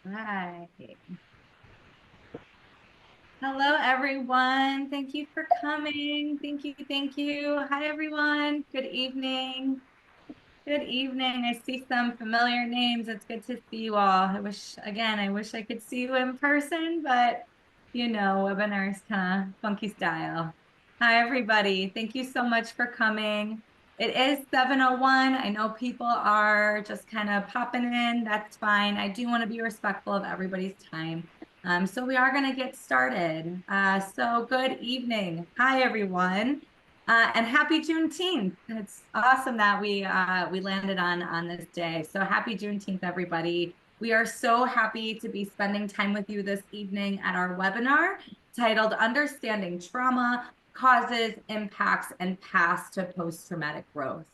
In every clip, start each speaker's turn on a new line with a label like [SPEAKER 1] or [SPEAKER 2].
[SPEAKER 1] Right. Hello, everyone. Thank you for coming. Thank you. Thank you. Hi, everyone. Good evening. Good evening. I see some familiar names. It's good to see you all. I wish I could see you in person, but webinars kind of funky style. Hi, everybody. Thank you so much for coming. It is 7:01. I know people are just kind of popping in. That's fine. I do want to be respectful of everybody's time. So we are going to get started. So good evening. Hi, everyone. And happy Juneteenth. It's awesome that we landed on this day. So happy Juneteenth, everybody. We are so happy to be spending time with you this evening at our webinar titled Understanding Trauma, Causes, Impacts, and Paths to Post-Traumatic Growth.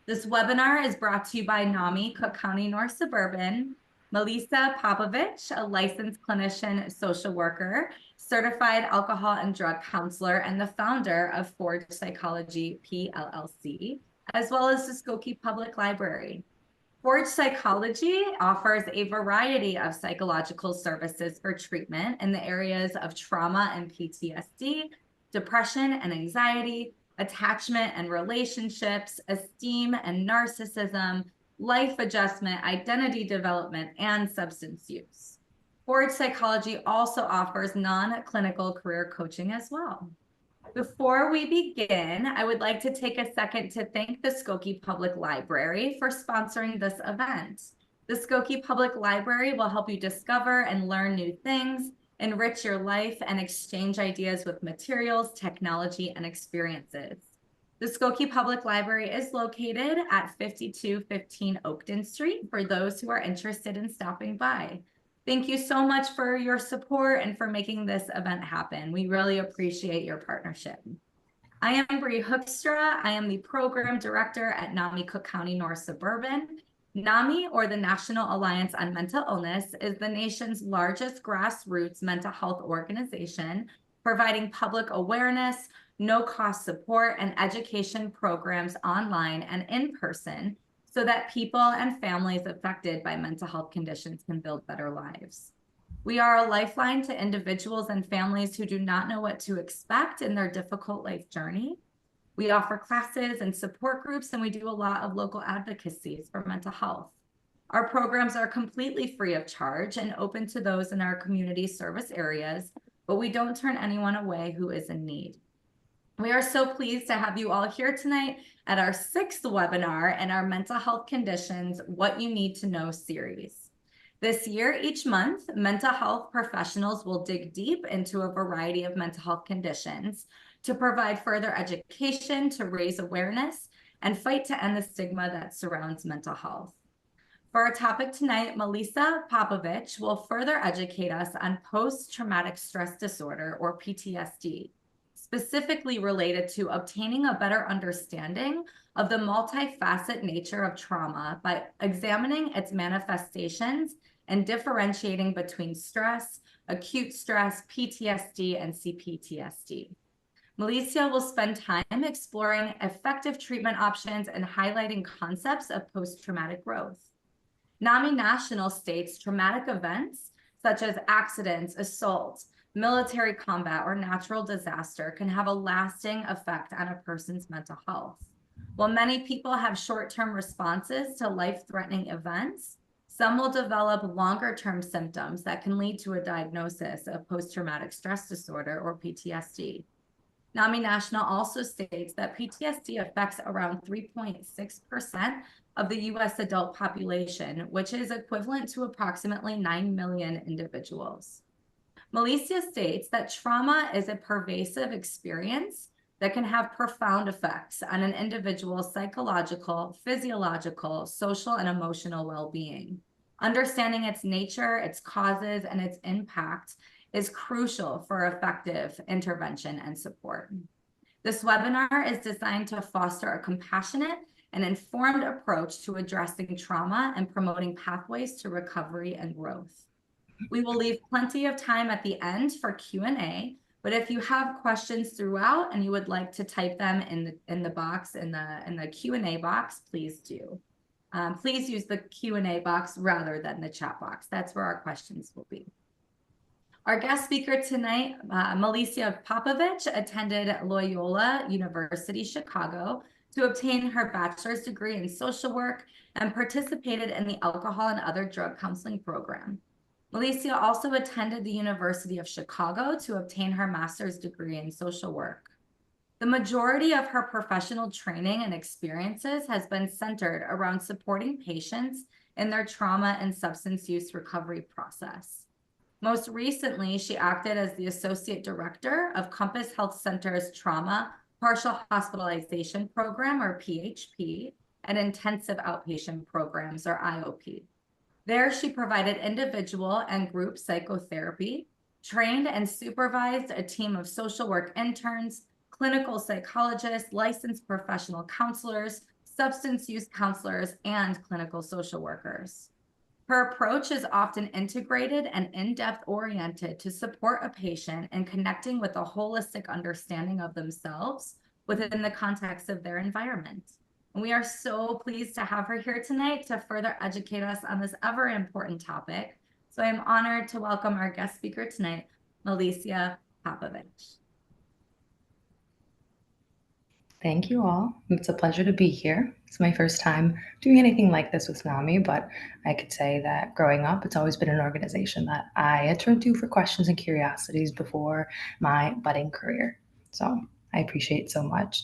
[SPEAKER 1] This webinar is brought to you by NAMI, Cook County North Suburban, Melissa Popovich, a licensed clinician social worker, certified alcohol and drug counselor, and the founder of Forge Psychology PLLC, as well as the Skokie Public Library. Forge Psychology offers a variety of psychological services for treatment in the areas of trauma and PTSD, depression and anxiety, attachment and relationships, esteem and narcissism, life adjustment, identity development, and substance use. Forge Psychology also offers non-clinical career coaching as well. Before we begin, I would like to take a second to thank the Skokie Public Library for sponsoring this event. The Skokie Public Library will help you discover and learn new things, enrich your life, and exchange ideas with materials, technology, and experiences. The Skokie Public Library is located at 5215 Oakton Street for those who are interested in stopping by. Thank you so much for your support and for making this event happen. We really appreciate your partnership. I am Bree Hoekstra. I am the program director at NAMI Cook County North Suburban. NAMI, or the National Alliance on Mental Illness, is the nation's largest grassroots mental health organization, providing public awareness, no-cost support, and education programs online and in person so that people and families affected by mental health conditions can build better lives. We are a lifeline to individuals and families who do not know what to expect in their difficult life journey. We offer classes and support groups, and we do a lot of local advocacies for mental health. Our programs are completely free of charge and open to those in our community service areas, but we don't turn anyone away who is in need. We are so pleased to have you all here tonight at our 6th webinar in our Mental Health Conditions, What You Need to Know series. This year, each month, mental health professionals will dig deep into a variety of mental health conditions to provide further education, to raise awareness, and fight to end the stigma that surrounds mental health. For our topic tonight, Melissa Popovich will further educate us on post-traumatic stress disorder, or PTSD, specifically related to obtaining a better understanding of the multifaceted nature of trauma by examining its manifestations and differentiating between stress, acute stress, PTSD, and C-PTSD. Melissa will spend time exploring effective treatment options and highlighting concepts of post-traumatic growth. NAMI National states traumatic events such as accidents, assaults, military combat, or natural disaster can have a lasting effect on a person's mental health. While many people have short-term responses to life-threatening events, some will develop longer-term symptoms that can lead to a diagnosis of post-traumatic stress disorder, or PTSD. NAMI National also states that PTSD affects around 3.6% of the US adult population, which is equivalent to approximately 9 million individuals. Melissa states that trauma is a pervasive experience that can have profound effects on an individual's psychological, physiological, social, and emotional well-being. Understanding its nature, its causes, and its impact is crucial for effective intervention and support. This webinar is designed to foster a compassionate and informed approach to addressing trauma and promoting pathways to recovery and growth. We will leave plenty of time at the end for Q&A, but if you have questions throughout and you would like to type them in the box, in the Q&A box, please do. Please use the Q&A box rather than the chat box. That's where our questions will be. Our guest speaker tonight, Milicia Popovich, attended Loyola University, Chicago to obtain her bachelor's degree in social work and participated in the alcohol and other drug counseling program. Milicia also attended the University of Chicago to obtain her master's degree in social work. The majority of her professional training and experiences has been centered around supporting patients in their trauma and substance use recovery process. Most recently, she acted as the Associate Director of Compass Health Center's Trauma Partial Hospitalization Program, or PHP, and Intensive Outpatient Programs, or IOP. There, she provided individual and group psychotherapy, trained and supervised a team of social work interns, clinical psychologists, licensed professional counselors, substance use counselors, and clinical social workers. Her approach is often integrated and in-depth oriented to support a patient in connecting with a holistic understanding of themselves within the context of their environment. And we are so pleased to have her here tonight to further educate us on this ever important topic. So I'm honored to welcome our guest speaker tonight, Milicia Popovich.
[SPEAKER 2] Thank you all. It's a pleasure to be here. It's my first time doing anything like this with NAMI, but I could say that growing up, it's always been an organization that I had turned to for questions and curiosities before my budding career. So I appreciate so much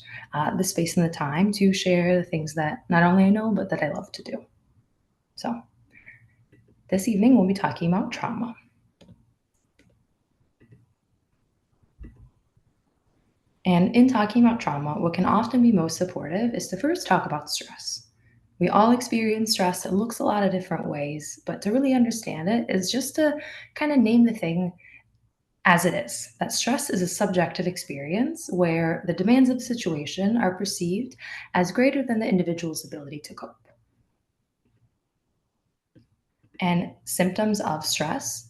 [SPEAKER 2] the space and the time to share the things that not only I know, but that I love to do. So this evening, we'll be talking about trauma. And in talking about trauma, what can often be most supportive is to first talk about stress. We all experience stress. It looks a lot of different ways, but to really understand it is just to kind of name the thing as it is. That stress is a subjective experience where the demands of the situation are perceived as greater than the individual's ability to cope. And symptoms of stress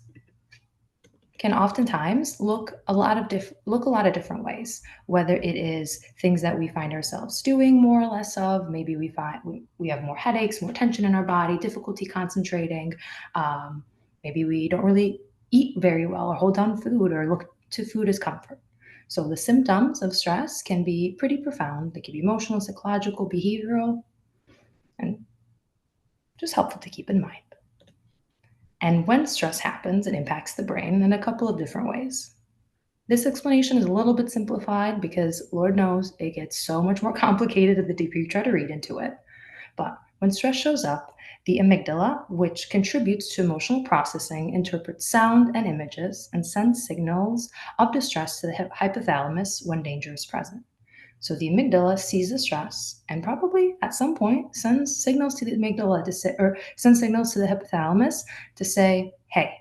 [SPEAKER 2] can oftentimes look a lot of different ways, whether it is things that we find ourselves doing more or less of. Maybe we have more headaches, more tension in our body, difficulty concentrating. Maybe we don't really eat very well or hold down food or look to food as comfort. So the symptoms of stress can be pretty profound. They can be emotional, psychological, behavioral, and just helpful to keep in mind. And when stress happens, it impacts the brain in a couple of different ways. This explanation is a little bit simplified because Lord knows it gets so much more complicated the deeper you try to read into it. But when stress shows up, the amygdala, which contributes to emotional processing, interprets sound and images and sends signals of distress to the hypothalamus when danger is present. So the amygdala sees the stress and probably at some point sends signals to the amygdala to say, or sends signals to the hypothalamus to say, hey,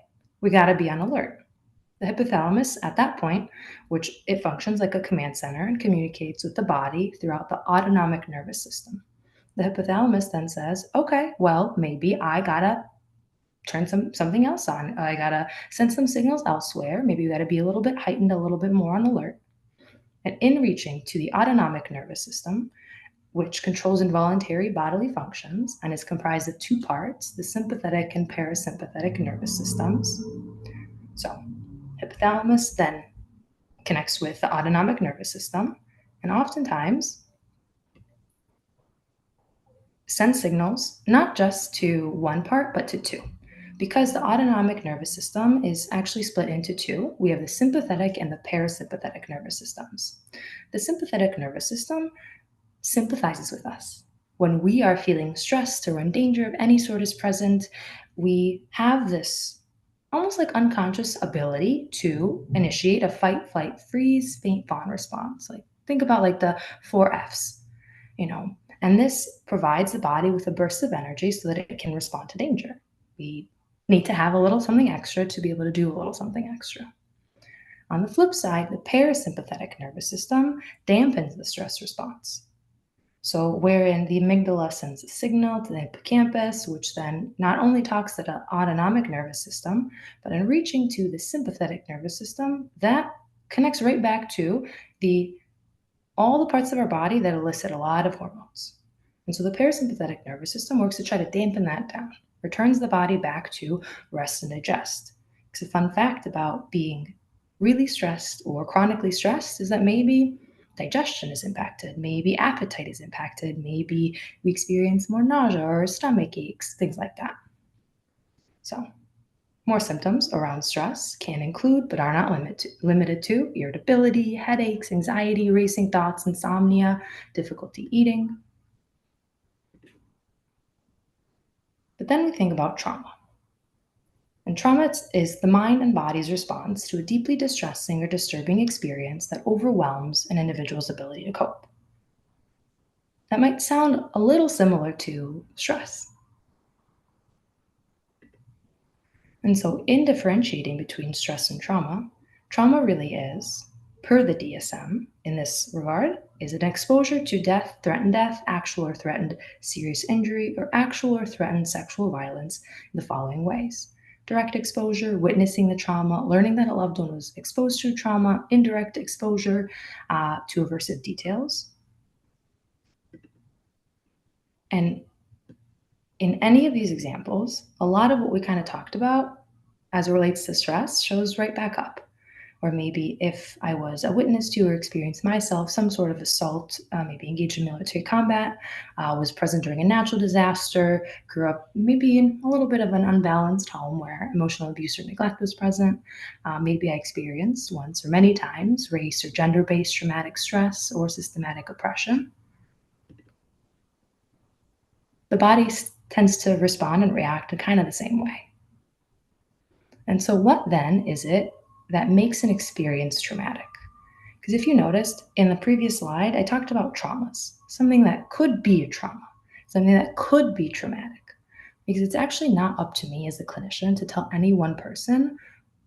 [SPEAKER 2] we got to be on alert. The hypothalamus at that point, which it functions like a command center and communicates with the body throughout the autonomic nervous system. The hypothalamus then says, okay, well, maybe I got to turn something else on. I got to send some signals elsewhere. Maybe we got to be a little bit heightened, a little bit more on alert. And in reaching to the autonomic nervous system, which controls involuntary bodily functions and is comprised of two parts, the sympathetic and parasympathetic nervous systems. So, hypothalamus then connects with the autonomic nervous system and oftentimes sends signals not just to one part, but to two. Because the autonomic nervous system is actually split into two, we have the sympathetic and the parasympathetic nervous systems. The sympathetic nervous system sympathizes with us. When we are feeling stressed or when danger of any sort is present, we have this almost like unconscious ability to initiate a fight, flight, freeze, faint, fawn response. Like think about like the 4 Fs, and this provides the body with a burst of energy so that it can respond to danger. We need to have a little something extra to be able to do a little something extra. On the flip side, the parasympathetic nervous system dampens the stress response. So wherein the amygdala sends a signal to the hippocampus, which then not only talks to the autonomic nervous system, but in reaching to the sympathetic nervous system, that connects right back to all the parts of our body that elicit a lot of hormones. And so the parasympathetic nervous system works to try to dampen that down, returns the body back to rest and digest. Because a fun fact about being really stressed or chronically stressed is that maybe digestion is impacted, maybe appetite is impacted, maybe we experience more nausea or stomach aches, things like that. So, more symptoms around stress can include, but are not limited to, irritability, headaches, anxiety, racing thoughts, insomnia, difficulty eating. But then we think about trauma. And trauma is the mind and body's response to a deeply distressing or disturbing experience that overwhelms an individual's ability to cope. That might sound a little similar to stress. And so, in differentiating between stress and trauma really is, per the DSM in this regard, is an exposure to death, threatened death, actual or threatened serious injury, or actual or threatened sexual violence in the following ways: direct exposure, witnessing the trauma, learning that a loved one was exposed to trauma; indirect exposure to aversive details. And in any of these examples, a lot of what we kind of talked about as it relates to stress shows right back up. Or maybe if I was a witness to or experienced myself some sort of assault, maybe engaged in military combat, was present during a natural disaster, grew up maybe in a little bit of an unbalanced home where emotional abuse or neglect was present. Maybe I experienced once or many times race or gender based traumatic stress or systematic oppression. The body tends to respond and react in kind of the same way. And so, what then is it that makes an experience traumatic? Because if you noticed in the previous slide, I talked about traumas, something that could be a trauma, something that could be traumatic. Because it's actually not up to me as the clinician to tell any one person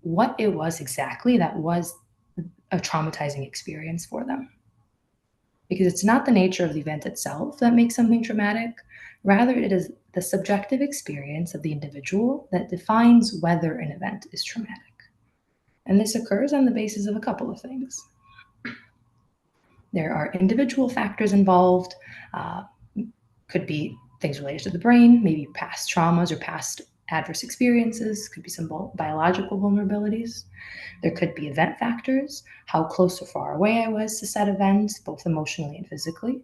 [SPEAKER 2] what it was exactly that was a traumatizing experience for them. Because it's not the nature of the event itself that makes something traumatic. Rather, it is the subjective experience of the individual that defines whether an event is traumatic. And this occurs on the basis of a couple of things. There are individual factors involved, uh, could be things related to the brain, maybe past traumas or past adverse experiences, could be some biological vulnerabilities. There could be event factors, how close or far away I was to said event, both emotionally and physically.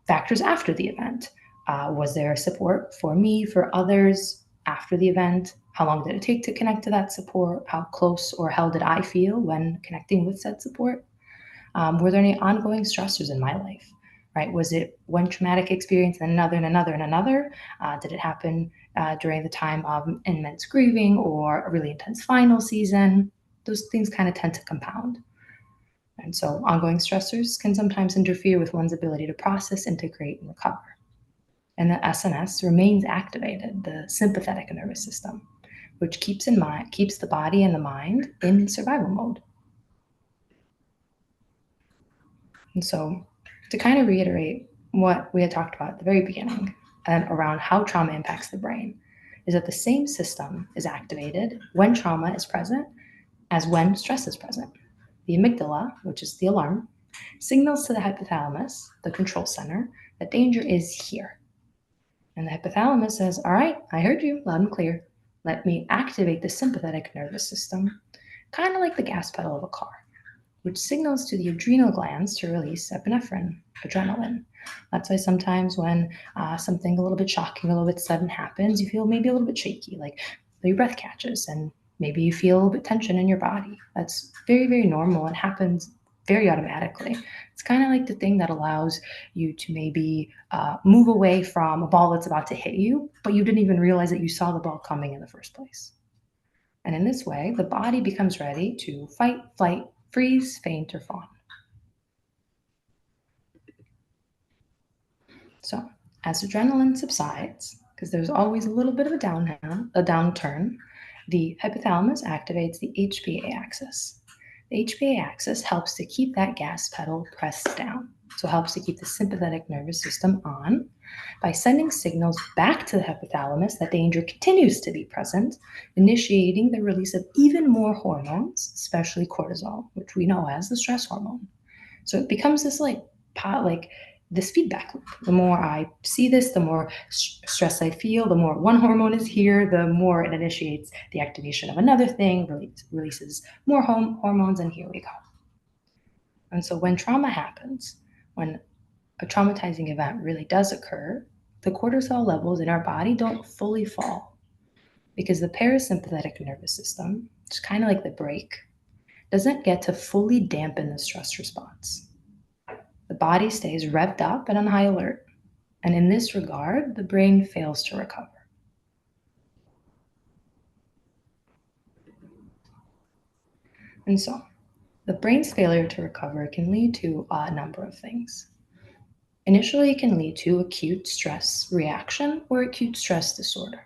[SPEAKER 2] Factors after the event. Was there support for me, for others after the event? How long did it take to connect to that support? How close or held did I feel when connecting with said support? Were there any ongoing stressors in my life? Right? Was it one traumatic experience and another and another and another? Did it happen during the time of immense grieving or a really intense final season? Those things kind of tend to compound. And so ongoing stressors can sometimes interfere with one's ability to process, integrate, and recover. And the SNS remains activated, the sympathetic nervous system, which keeps the body and the mind in survival mode. And so, to kind of reiterate what we had talked about at the very beginning and around how trauma impacts the brain, is that the same system is activated when trauma is present as when stress is present. The amygdala, which is the alarm, signals to the hypothalamus, the control center, that danger is here. And the hypothalamus says, all right, I heard you loud and clear. Let me activate the sympathetic nervous system, kind of like the gas pedal of a car, which signals to the adrenal glands to release epinephrine, adrenaline. That's why sometimes when something a little bit shocking, a little bit sudden happens, you feel maybe a little bit shaky, like your breath catches, and maybe you feel a little bit tension in your body. That's very, very normal and happens very automatically. It's kind of like the thing that allows you to maybe move away from a ball that's about to hit you, but you didn't even realize that you saw the ball coming in the first place. And in this way, the body becomes ready to fight, flight, freeze, faint, or fawn. So, as adrenaline subsides, because there's always a little bit of a downturn, the hypothalamus activates the HPA axis. The HPA axis helps to keep that gas pedal pressed down, so helps to keep the sympathetic nervous system on by sending signals back to the hypothalamus that danger continues to be present, initiating the release of even more hormones, especially cortisol, which we know as the stress hormone. So it becomes this this feedback loop. The more I see this, the more stress I feel, the more one hormone is here, the more it initiates the activation of another thing, releases more hormones, and here we go. And so when trauma happens, when a traumatizing event really does occur, the cortisol levels in our body don't fully fall because the parasympathetic nervous system, it's kind of like the brake, doesn't get to fully dampen the stress response. The body stays revved up and on high alert. And in this regard, the brain fails to recover. And so, the brain's failure to recover can lead to a number of things. Initially, it can lead to acute stress reaction or acute stress disorder.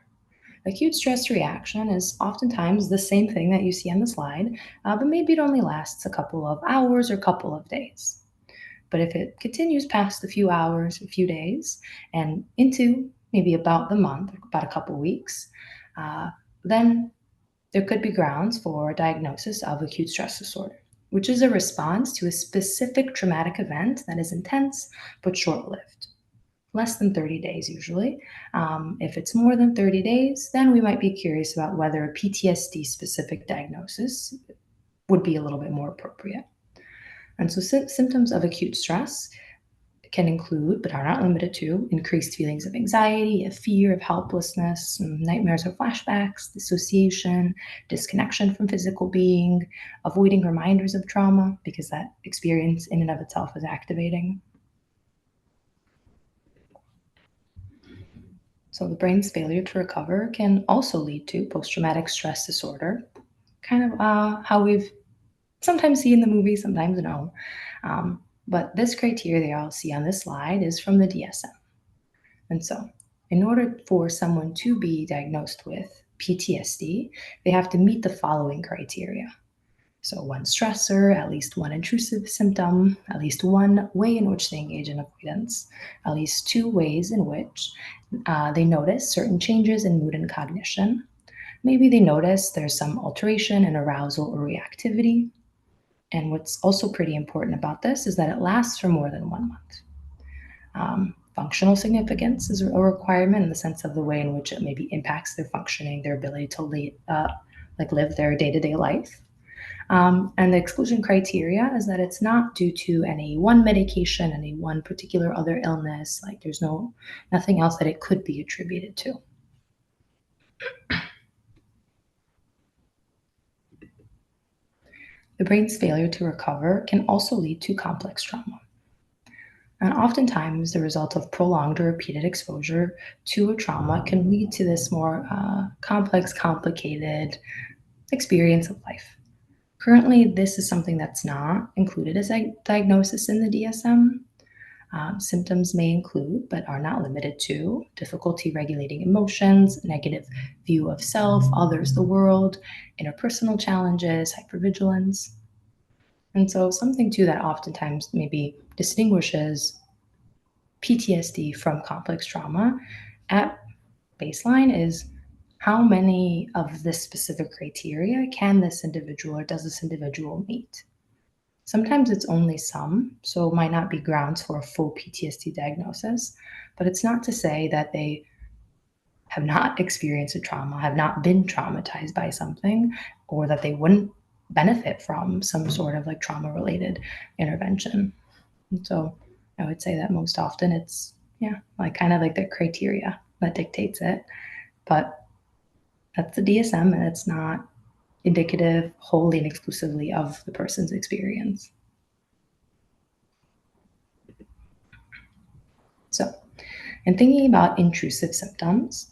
[SPEAKER 2] Acute stress reaction is oftentimes the same thing that you see on the slide, but maybe it only lasts a couple of hours or a couple of days. But if it continues past a few hours, a few days, and into maybe about the month, about a couple weeks, then there could be grounds for diagnosis of acute stress disorder, which is a response to a specific traumatic event that is intense but short lived. Less than 30 days, usually. If it's more than 30 days, then we might be curious about whether a PTSD specific diagnosis would be a little bit more appropriate. And so, symptoms of acute stress can include, but are not limited to, increased feelings of anxiety, of fear, of helplessness, nightmares or flashbacks, dissociation, disconnection from physical being, avoiding reminders of trauma because that experience in and of itself is activating. So the brain's failure to recover can also lead to post-traumatic stress disorder, kind of how we've sometimes see in the movie, sometimes no. But this criteria that y'all see on this slide is from the DSM. And so, in order for someone to be diagnosed with PTSD, they have to meet the following criteria. So, one stressor, at least one intrusive symptom, at least one way in which they engage in avoidance, at least two ways in which they notice certain changes in mood and cognition. Maybe they notice there's some alteration in arousal or reactivity. And what's also pretty important about this is that it lasts for more than 1 month. Functional significance is a requirement in the sense of the way in which it maybe impacts their functioning, their ability to live their day-to-day life. And the exclusion criteria is that it's not due to any one medication, any one particular other illness. Like there's nothing else that it could be attributed to. The brain's failure to recover can also lead to complex trauma. And oftentimes, the result of prolonged or repeated exposure to a trauma can lead to this more complex, complicated experience of life. Currently, this is something that's not included as a diagnosis in the DSM. Symptoms may include, but are not limited to, difficulty regulating emotions, negative view of self, others, the world, interpersonal challenges, hypervigilance. And so something too that oftentimes maybe distinguishes PTSD from complex trauma at baseline is how many of this specific criteria can this individual or does this individual meet? Sometimes it's only some, so it might not be grounds for a full PTSD diagnosis, but it's not to say that they have not experienced a trauma, have not been traumatized by something, or that they wouldn't benefit from some sort of like trauma related intervention. And so I would say that most often it's, like kind of like the criteria that dictates it. But that's the DSM and it's not indicative wholly and exclusively of the person's experience. So, in thinking about intrusive symptoms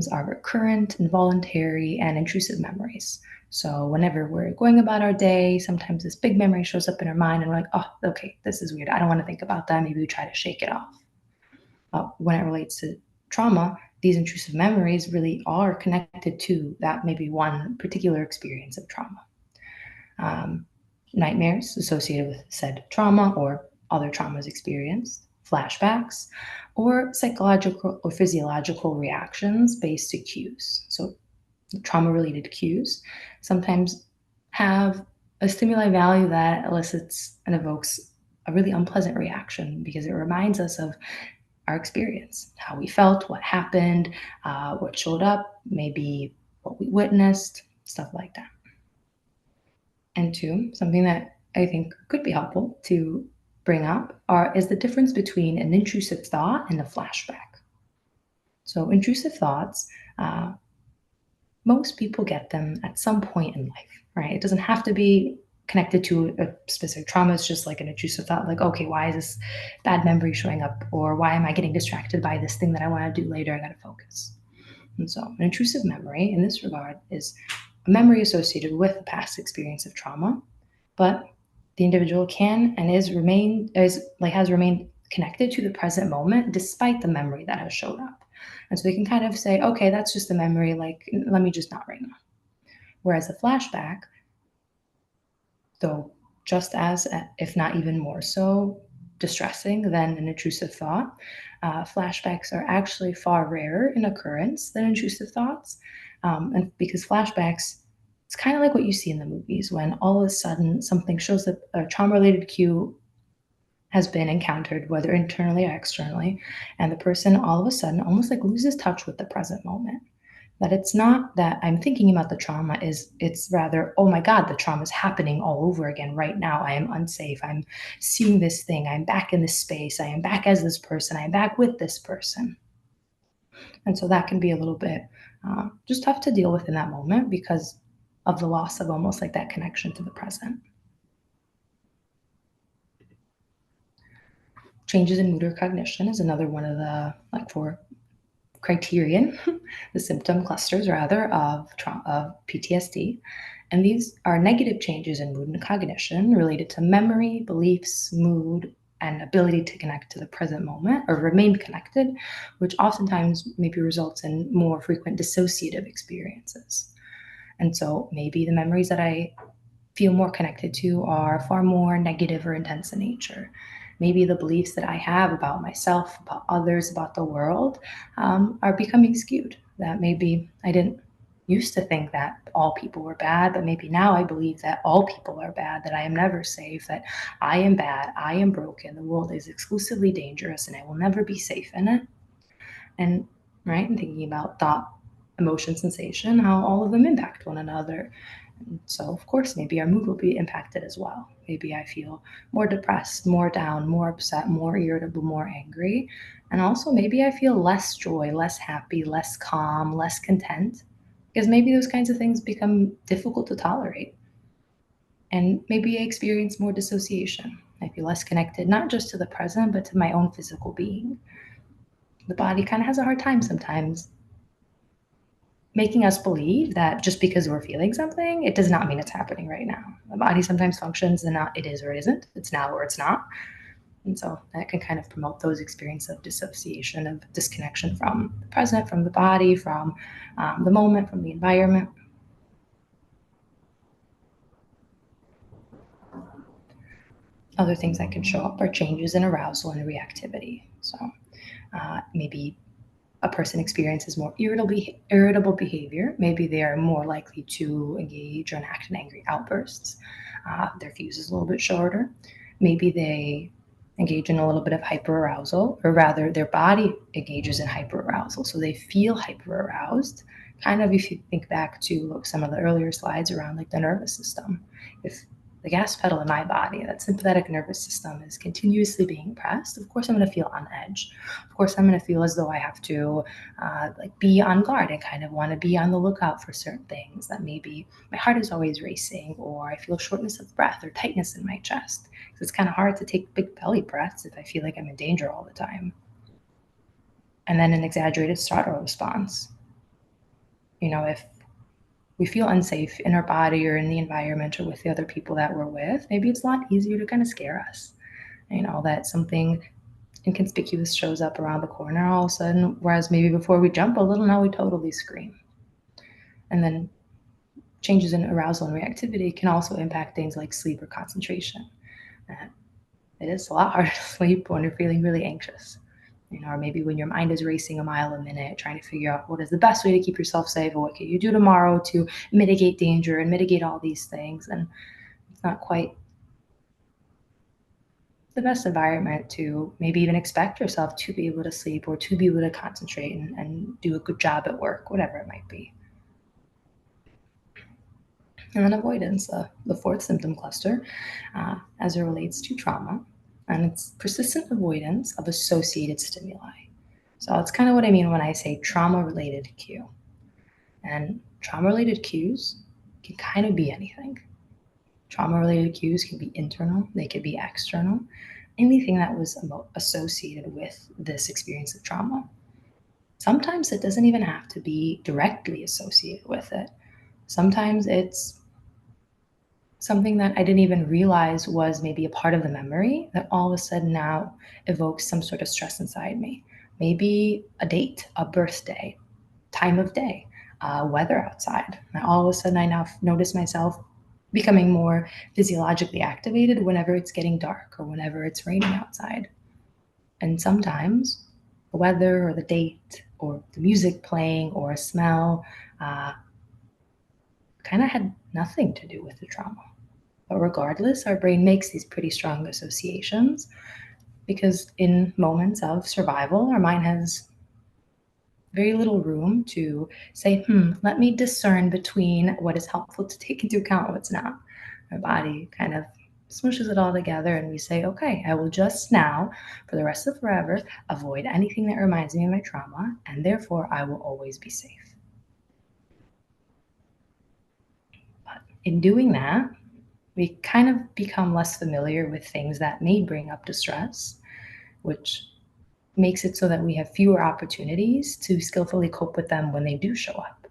[SPEAKER 2] are recurrent, involuntary, and intrusive memories. So whenever we're going about our day, sometimes this big memory shows up in our mind and we're like, oh, okay, this is weird. I don't want to think about that. Maybe we try to shake it off. When it relates to trauma, these intrusive memories really are connected to that maybe one particular experience of trauma. Nightmares associated with said trauma or other traumas experienced, flashbacks, or psychological or physiological reactions based to cues. So trauma-related cues sometimes have a stimuli value that elicits and evokes a really unpleasant reaction because it reminds us of our experience, how we felt, what happened, what showed up, maybe what we witnessed, stuff like that. And two, something that I think could be helpful to bring up is the difference between an intrusive thought and a flashback. So, intrusive thoughts, uh, most people get them at some point in life, right? It doesn't have to be connected to a specific trauma. It's just like an intrusive thought, like, okay, why is this bad memory showing up? Or why am I getting distracted by this thing that I want to do later? I got to focus. And so, an intrusive memory in this regard is a memory associated with a past experience of trauma, but the individual can and has remained connected to the present moment despite the memory that has showed up. And so they can kind of say, okay, that's just a memory, like let me just not right now. Whereas a flashback, though just as, if not even more so, distressing than an intrusive thought, flashbacks are actually far rarer in occurrence than intrusive thoughts. And because flashbacks, it's kind of like what you see in the movies when all of a sudden something shows up, a trauma related cue has been encountered, whether internally or externally, and the person all of a sudden almost like loses touch with the present moment. That it's not that I'm thinking about the trauma, it's rather, oh my God, the trauma is happening all over again right now. I am unsafe. I'm seeing this thing. I'm back in this space. I am back as this person. I'm back with this person. And so that can be a little bit just tough to deal with in that moment because of the loss of almost like that connection to the present. Changes in mood or cognition is another one of the like four criterion, the symptom clusters rather of PTSD. And these are negative changes in mood and cognition related to memory, beliefs, mood, and ability to connect to the present moment or remain connected, which oftentimes maybe results in more frequent dissociative experiences. And so maybe the memories that I feel more connected to are far more negative or intense in nature. Maybe the beliefs that I have about myself, about others, about the world are becoming skewed. That maybe I didn't used to think that all people were bad, but maybe now I believe that all people are bad, that I am never safe, that I am bad, I am broken, the world is exclusively dangerous, and I will never be safe in it. And right, and thinking about thought, emotion, sensation, how all of them impact one another. And so, of course, maybe our mood will be impacted as well. Maybe I feel more depressed, more down, more upset, more irritable, more angry. And also, maybe I feel less joy, less happy, less calm, less content, because maybe those kinds of things become difficult to tolerate. And maybe I experience more dissociation. I feel less connected, not just to the present, but to my own physical being. The body kind of has a hard time sometimes making us believe that just because we're feeling something, it does not mean it's happening right now. The body sometimes functions and not it is or it isn't, it's now or it's not. And so that can kind of promote those experiences of dissociation, of disconnection from the present, from the body, from the moment, from the environment. Other things that can show up are changes in arousal and reactivity. So maybe a person experiences more irritable behavior. Maybe they are more likely to engage or enact in angry outbursts. Their fuse is a little bit shorter. Maybe they engage in a little bit of hyperarousal, or rather, their body engages in hyperarousal. So they feel hyperaroused. Kind of, if you think back to some of the earlier slides around like the nervous system, if the gas pedal in my body, that sympathetic nervous system, is continuously being pressed, of course I'm going to feel on edge. Of course I'm going to feel as though I have to be on guard and kind of want to be on the lookout for certain things. That maybe my heart is always racing, or I feel shortness of breath or tightness in my chest. Because it's kind of hard to take big belly breaths if I feel like I'm in danger all the time. And then an exaggerated startle response. If we feel unsafe in our body or in the environment or with the other people that we're with, maybe it's a lot easier to kind of scare us. That something inconspicuous shows up around the corner all of a sudden, whereas maybe before we jump a little, now we totally scream. And then changes in arousal and reactivity can also impact things like sleep or concentration. It is a lot harder to sleep when you're feeling really anxious. Or maybe when your mind is racing a mile a minute, trying to figure out what is the best way to keep yourself safe, or what can you do tomorrow to mitigate danger and mitigate all these things. And it's not quite the best environment to maybe even expect yourself to be able to sleep or to be able to concentrate and do a good job at work, whatever it might be. And then avoidance, the fourth symptom cluster, as it relates to trauma, and it's persistent avoidance of associated stimuli. So that's kind of what I mean when I say trauma-related cue. And trauma-related cues can kind of be anything. Trauma-related cues can be internal, they could be external, anything that was associated with this experience of trauma. Sometimes it doesn't even have to be directly associated with it. Sometimes it's something that I didn't even realize was maybe a part of the memory that all of a sudden now evokes some sort of stress inside me. Maybe a date, a birthday, time of day, weather outside. And all of a sudden I now notice myself becoming more physiologically activated whenever it's getting dark or whenever it's raining outside. And sometimes the weather or the date or the music playing or a smell kind of had nothing to do with the trauma. But regardless, our brain makes these pretty strong associations because in moments of survival, our mind has very little room to say, let me discern between what is helpful to take into account and what's not. Our body kind of smushes it all together and we say, okay, I will just now, for the rest of forever, avoid anything that reminds me of my trauma, and therefore I will always be safe. But in doing that, we kind of become less familiar with things that may bring up distress, which makes it so that we have fewer opportunities to skillfully cope with them when they do show up.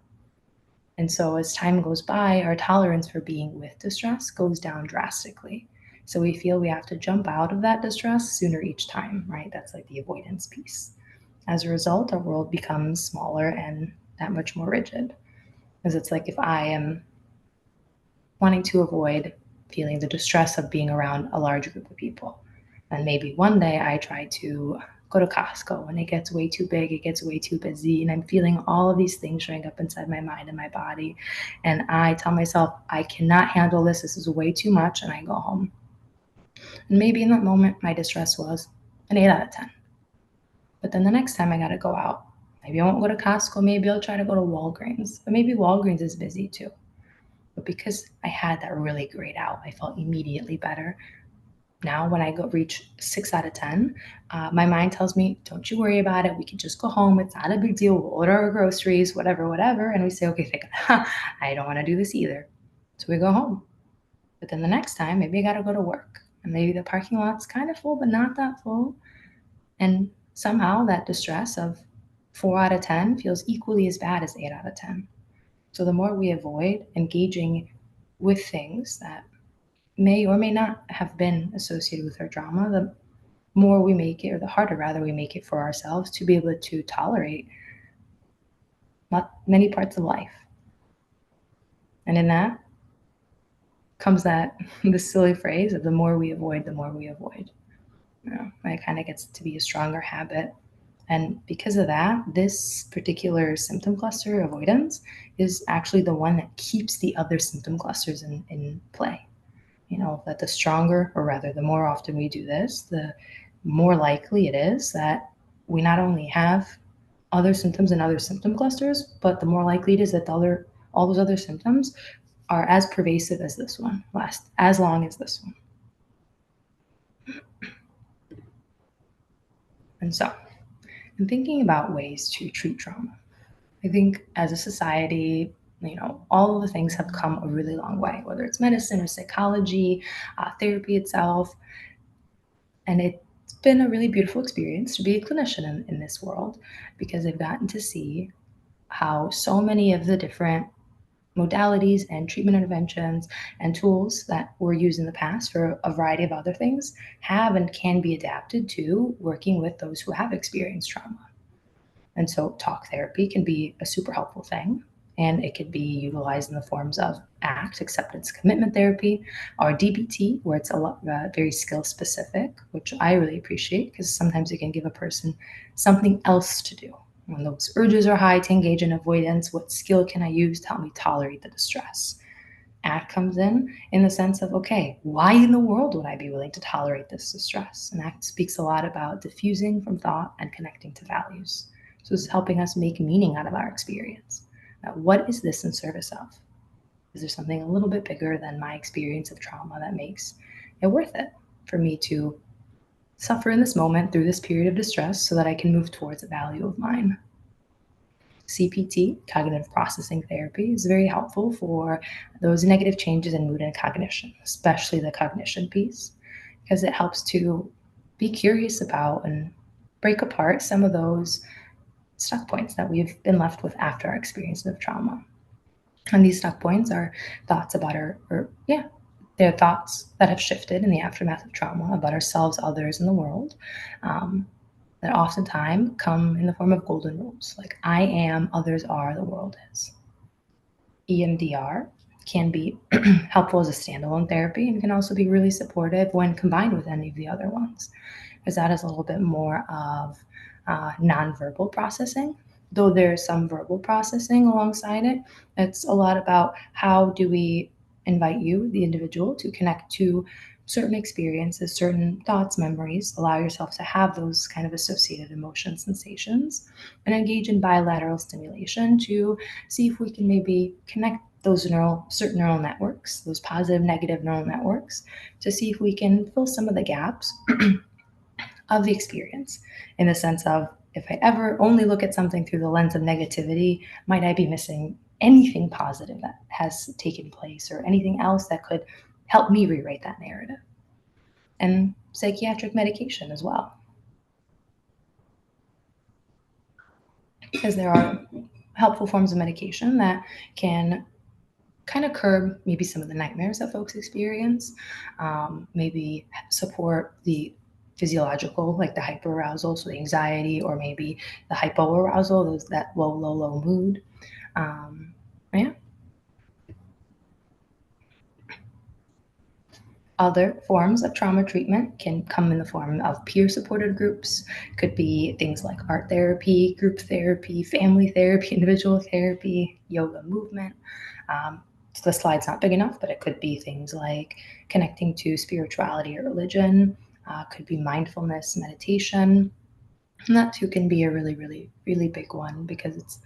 [SPEAKER 2] And so as time goes by, our tolerance for being with distress goes down drastically. So we feel we have to jump out of that distress sooner each time, right? That's like the avoidance piece. As a result, our world becomes smaller and that much more rigid. Because it's like if I am wanting to avoid feeling the distress of being around a large group of people. And maybe one day I try to go to Costco and it gets way too big, it gets way too busy, and I'm feeling all of these things showing up inside my mind and my body. And I tell myself, I cannot handle this, this is way too much, and I go home. And maybe in that moment, my distress was an 8 out of 10. But then the next time I gotta go out, maybe I won't go to Costco, maybe I'll try to go to Walgreens, but maybe Walgreens is busy too. But because I had that really great out, I felt immediately better. Now, when I go reach 6 out of 10, my mind tells me, don't you worry about it. We can just go home. It's not a big deal. We'll order our groceries, whatever, whatever. And we say, okay, thank God. I don't want to do this either. So we go home. But then the next time, maybe I got to go to work. And maybe the parking lot's kind of full, but not that full. And somehow that distress of 4 out of 10 feels equally as bad as 8 out of 10. So the more we avoid engaging with things that may or may not have been associated with our trauma, the more we make it, or the harder rather we make it for ourselves to be able to tolerate many parts of life. And in that comes that the silly phrase of the more we avoid, the more we avoid. It kind of gets to be a stronger habit. And because of that, this particular symptom cluster, avoidance, is actually the one that keeps the other symptom clusters in play. That the stronger, or rather the more often we do this, the more likely it is that we not only have other symptoms and other symptom clusters, but the more likely it is that all those other symptoms are as pervasive as this one, last as long as this one. And so, in thinking about ways to treat trauma, I think as a society, all of the things have come a really long way, whether it's medicine or psychology, therapy itself. And it's been a really beautiful experience to be a clinician in this world, because I've gotten to see how so many of the different modalities and treatment interventions and tools that were used in the past for a variety of other things have and can be adapted to working with those who have experienced trauma. And so talk therapy can be a super helpful thing, and it could be utilized in the forms of ACT, acceptance commitment therapy, or DBT, where it's a lot very skill specific, which I really appreciate because sometimes it can give a person something else to do. When those urges are high to engage in avoidance, what skill can I use to help me tolerate the distress? ACT comes in the sense of, okay, why in the world would I be willing to tolerate this distress? And ACT speaks a lot about diffusing from thought and connecting to values. So it's helping us make meaning out of our experience. Now, what is this in service of? Is there something a little bit bigger than my experience of trauma that makes it worth it for me to suffer in this moment through this period of distress so that I can move towards a value of mine? CPT, cognitive processing therapy, is very helpful for those negative changes in mood and cognition, especially the cognition piece, because it helps to be curious about and break apart some of those stuck points that we've been left with after our experience of trauma. And these stuck points are thoughts about they're thoughts that have shifted in the aftermath of trauma about ourselves, others, and the world. That oftentimes come in the form of golden rules, like I am, others are, the world is. EMDR can be helpful as a standalone therapy and can also be really supportive when combined with any of the other ones, because that is a little bit more of nonverbal processing. Though there's some verbal processing alongside it, it's a lot about how do we invite you, the individual, to connect to certain experiences, certain thoughts, memories, allow yourself to have those kind of associated emotion sensations, and engage in bilateral stimulation to see if we can maybe connect those certain neural networks, those positive, negative neural networks, to see if we can fill some of the gaps of the experience, in the sense of, if I ever only look at something through the lens of negativity, might I be missing anything positive that has taken place or anything else that could help me rewrite that narrative? And psychiatric medication as well, because there are helpful forms of medication that can kind of curb maybe some of the nightmares that folks experience, maybe support the physiological, like the hyperarousal, so the anxiety, or maybe the hypoarousal, that low mood. Yeah. Other forms of trauma treatment can come in the form of peer-supported groups. Could be things like art therapy, group therapy, family therapy, individual therapy, yoga, movement. The slide's not big enough, but it could be things like connecting to spirituality or religion. Could be mindfulness, meditation. And that too can be a really, really, really big one, because it's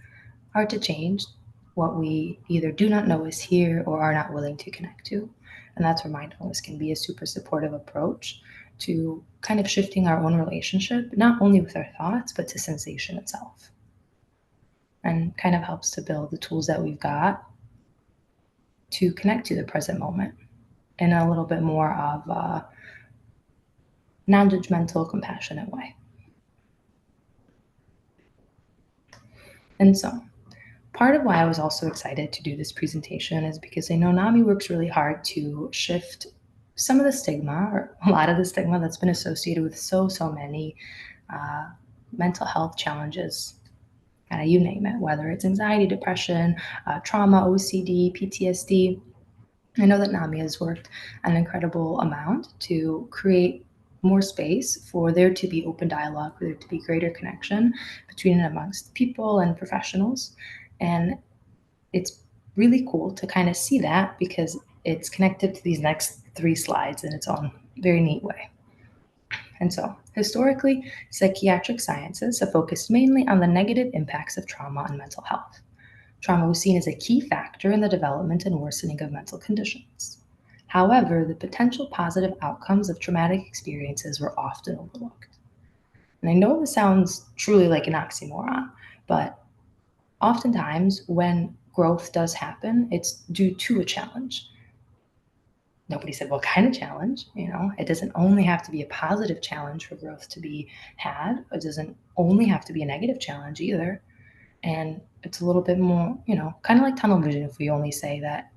[SPEAKER 2] hard to change what we either do not know is here or are not willing to connect to. And that's where mindfulness can be a super supportive approach to kind of shifting our own relationship, not only with our thoughts, but to sensation itself. And kind of helps to build the tools that we've got to connect to the present moment in a little bit more of a non-judgmental, compassionate way. And so part of why I was also excited to do this presentation is because I know NAMI works really hard to shift some of the stigma, or a lot of the stigma, that's been associated with so many mental health challenges. You name it, whether it's anxiety, depression, trauma, OCD, PTSD. I know that NAMI has worked an incredible amount to create more space for there to be open dialogue, for there to be greater connection between and amongst people and professionals. And it's really cool to kind of see that, because it's connected to these next 3 slides in its own very neat way. And so, historically, psychiatric sciences have focused mainly on the negative impacts of trauma on mental health. Trauma was seen as a key factor in the development and worsening of mental conditions. However, the potential positive outcomes of traumatic experiences were often overlooked. And I know this sounds truly like an oxymoron, but oftentimes when growth does happen, it's due to a challenge. Nobody said what kind of challenge. It doesn't only have to be a positive challenge for growth to be had. It doesn't only have to be a negative challenge either. And it's a little bit more, kind of like tunnel vision, if we only say that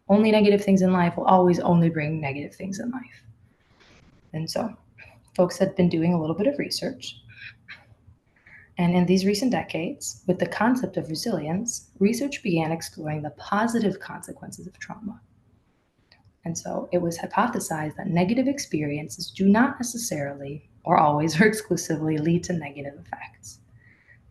[SPEAKER 2] only negative things in life will always only bring negative things in life. And so folks had been doing a little bit of research. And in these recent decades, with the concept of resilience, research began exploring the positive consequences of trauma. And so it was hypothesized that negative experiences do not necessarily, or always, or exclusively lead to negative effects.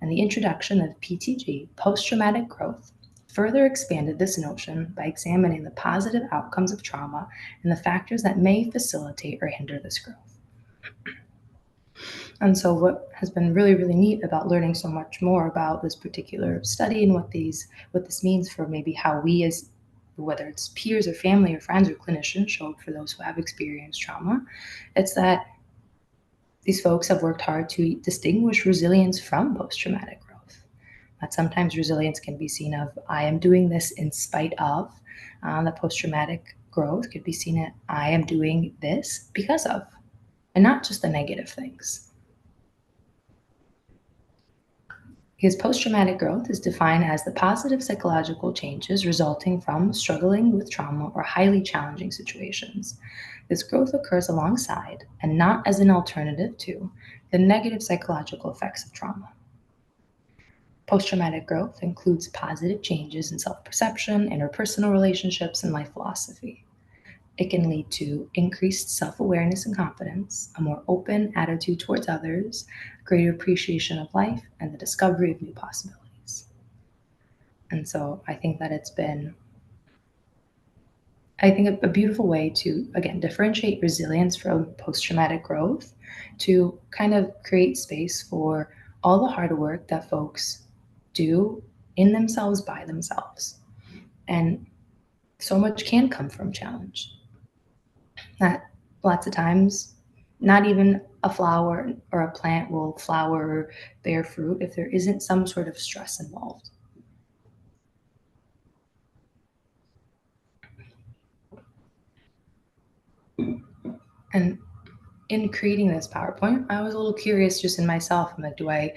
[SPEAKER 2] And the introduction of PTG, post-traumatic growth, further expanded this notion by examining the positive outcomes of trauma and the factors that may facilitate or hinder this growth. And so, what has been really, really neat about learning so much more about this particular study and what this means for maybe how we, as whether it's peers or family or friends or clinicians, show up for those who have experienced trauma, it's that these folks have worked hard to distinguish resilience from post-traumatic growth. That sometimes resilience can be seen of, I am doing this in spite of. The post-traumatic growth could be seen at, I am doing this because of, and not just the negative things. Because post-traumatic growth is defined as the positive psychological changes resulting from struggling with trauma or highly challenging situations. This growth occurs alongside, and not as an alternative to, the negative psychological effects of trauma. Post-traumatic growth includes positive changes in self-perception, interpersonal relationships, and life philosophy. It can lead to increased self-awareness and confidence, a more open attitude towards others, greater appreciation of life, and the discovery of new possibilities. And so I think that it's been, a beautiful way to, again, differentiate resilience from post-traumatic growth, to kind of create space for all the hard work that folks do in themselves by themselves. And so much can come from challenge. That lots of times, not even a flower or a plant will flower or bear fruit if there isn't some sort of stress involved. And in creating this PowerPoint, I was a little curious just in myself. I'm like, do I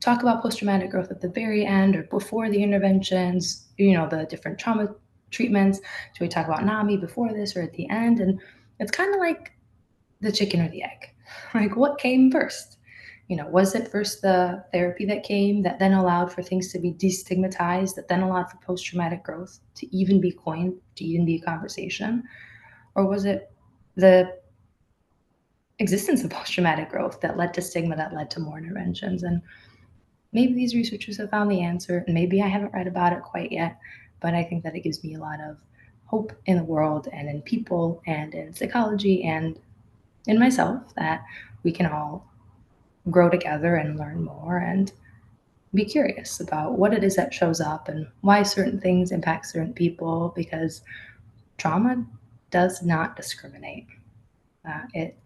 [SPEAKER 2] talk about post-traumatic growth at the very end or before the interventions, the different trauma treatments? Do we talk about NAMI before this or at the end? And it's kind of like the chicken or the egg. Like, what came first? Was it first the therapy that came that then allowed for things to be destigmatized, that then allowed for post-traumatic growth to even be coined, to even be a conversation? Or was it the existence of post-traumatic growth that led to stigma, that led to more interventions? And maybe these researchers have found the answer, and maybe I haven't read about it quite yet, but I think that it gives me a lot of hope in the world and in people and in psychology and in myself, that we can all grow together and learn more and be curious about what it is that shows up and why certain things impact certain people, because trauma does not discriminate. It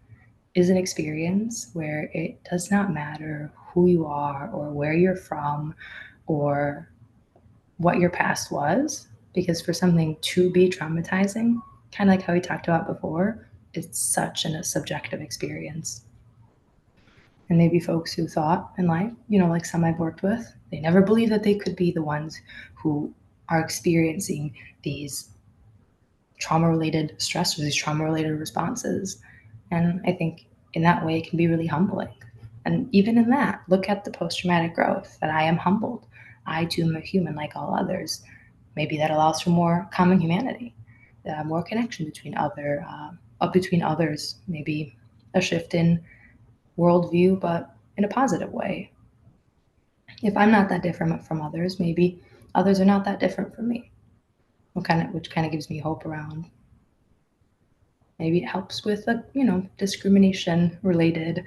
[SPEAKER 2] is an experience where it does not matter who you are or where you're from or what your past was, because for something to be traumatizing, kind of like how we talked about before, it's such a subjective experience. And maybe folks who thought in life, like some I've worked with, they never believed that they could be the ones who are experiencing these trauma-related stressors, these trauma-related responses. And I think in that way, it can be really humbling. And even in that, look at the post-traumatic growth, that I am humbled. I too am a human like all others. Maybe that allows for more common humanity, more connection between others, maybe a shift in worldview, but in a positive way. If I'm not that different from others, maybe others are not that different from me. Which kind of gives me hope around. Maybe it helps with discrimination related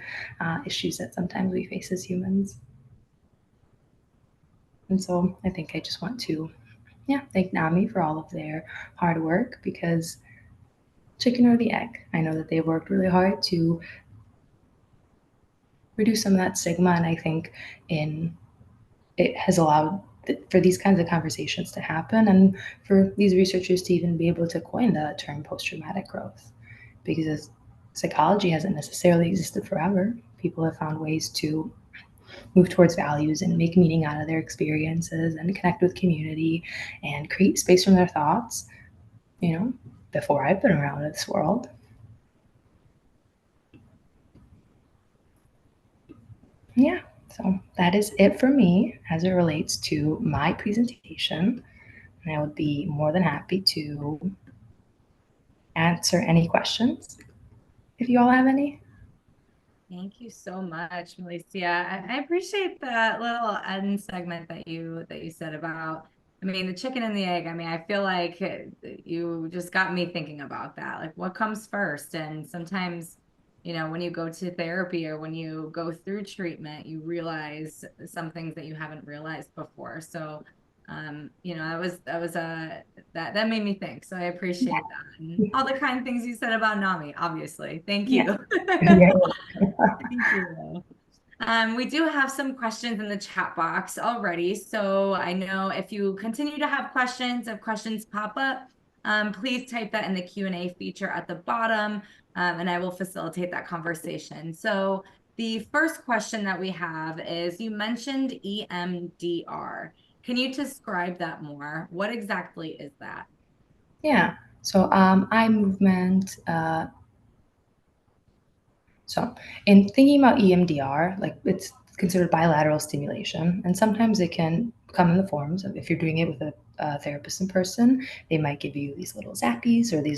[SPEAKER 2] issues that sometimes we face as humans. And so I think I just want to, thank NAMI for all of their hard work, because chicken or the egg, I know that they've worked really hard to reduce some of that stigma, and I think it has allowed for these kinds of conversations to happen, and for these researchers to even be able to coin the term post-traumatic growth, because psychology hasn't necessarily existed forever. People have found ways to move towards values and make meaning out of their experiences and connect with community and create space from their thoughts, before I've been around in this world. Yeah, so that is it for me as it relates to my presentation. And I would be more than happy to answer any questions if you all have any.
[SPEAKER 1] Thank you so much, Melissa. I appreciate that little end segment that you said about I mean, the chicken and the egg. I mean, I feel like you just got me thinking about that. Like, what comes first? And sometimes, when you go to therapy or when you go through treatment, you realize some things that you haven't realized before. So, that made me think. So I appreciate that and all the kind things you said about NAMI, obviously. Thank
[SPEAKER 2] Yeah.
[SPEAKER 1] you.
[SPEAKER 2] Yeah.
[SPEAKER 1] Thank you. We do have some questions in the chat box already. So I know if you continue to have questions, if questions pop up, please type that in the Q&A feature at the bottom, and I will facilitate that conversation. So the first question that we have is, you mentioned EMDR. Can you describe that more? What exactly is that?
[SPEAKER 2] Yeah. So eye movement, so, in thinking about EMDR, like it's considered bilateral stimulation, and sometimes it can come in the forms of if you're doing it with a therapist in person, they might give you these little zappies or they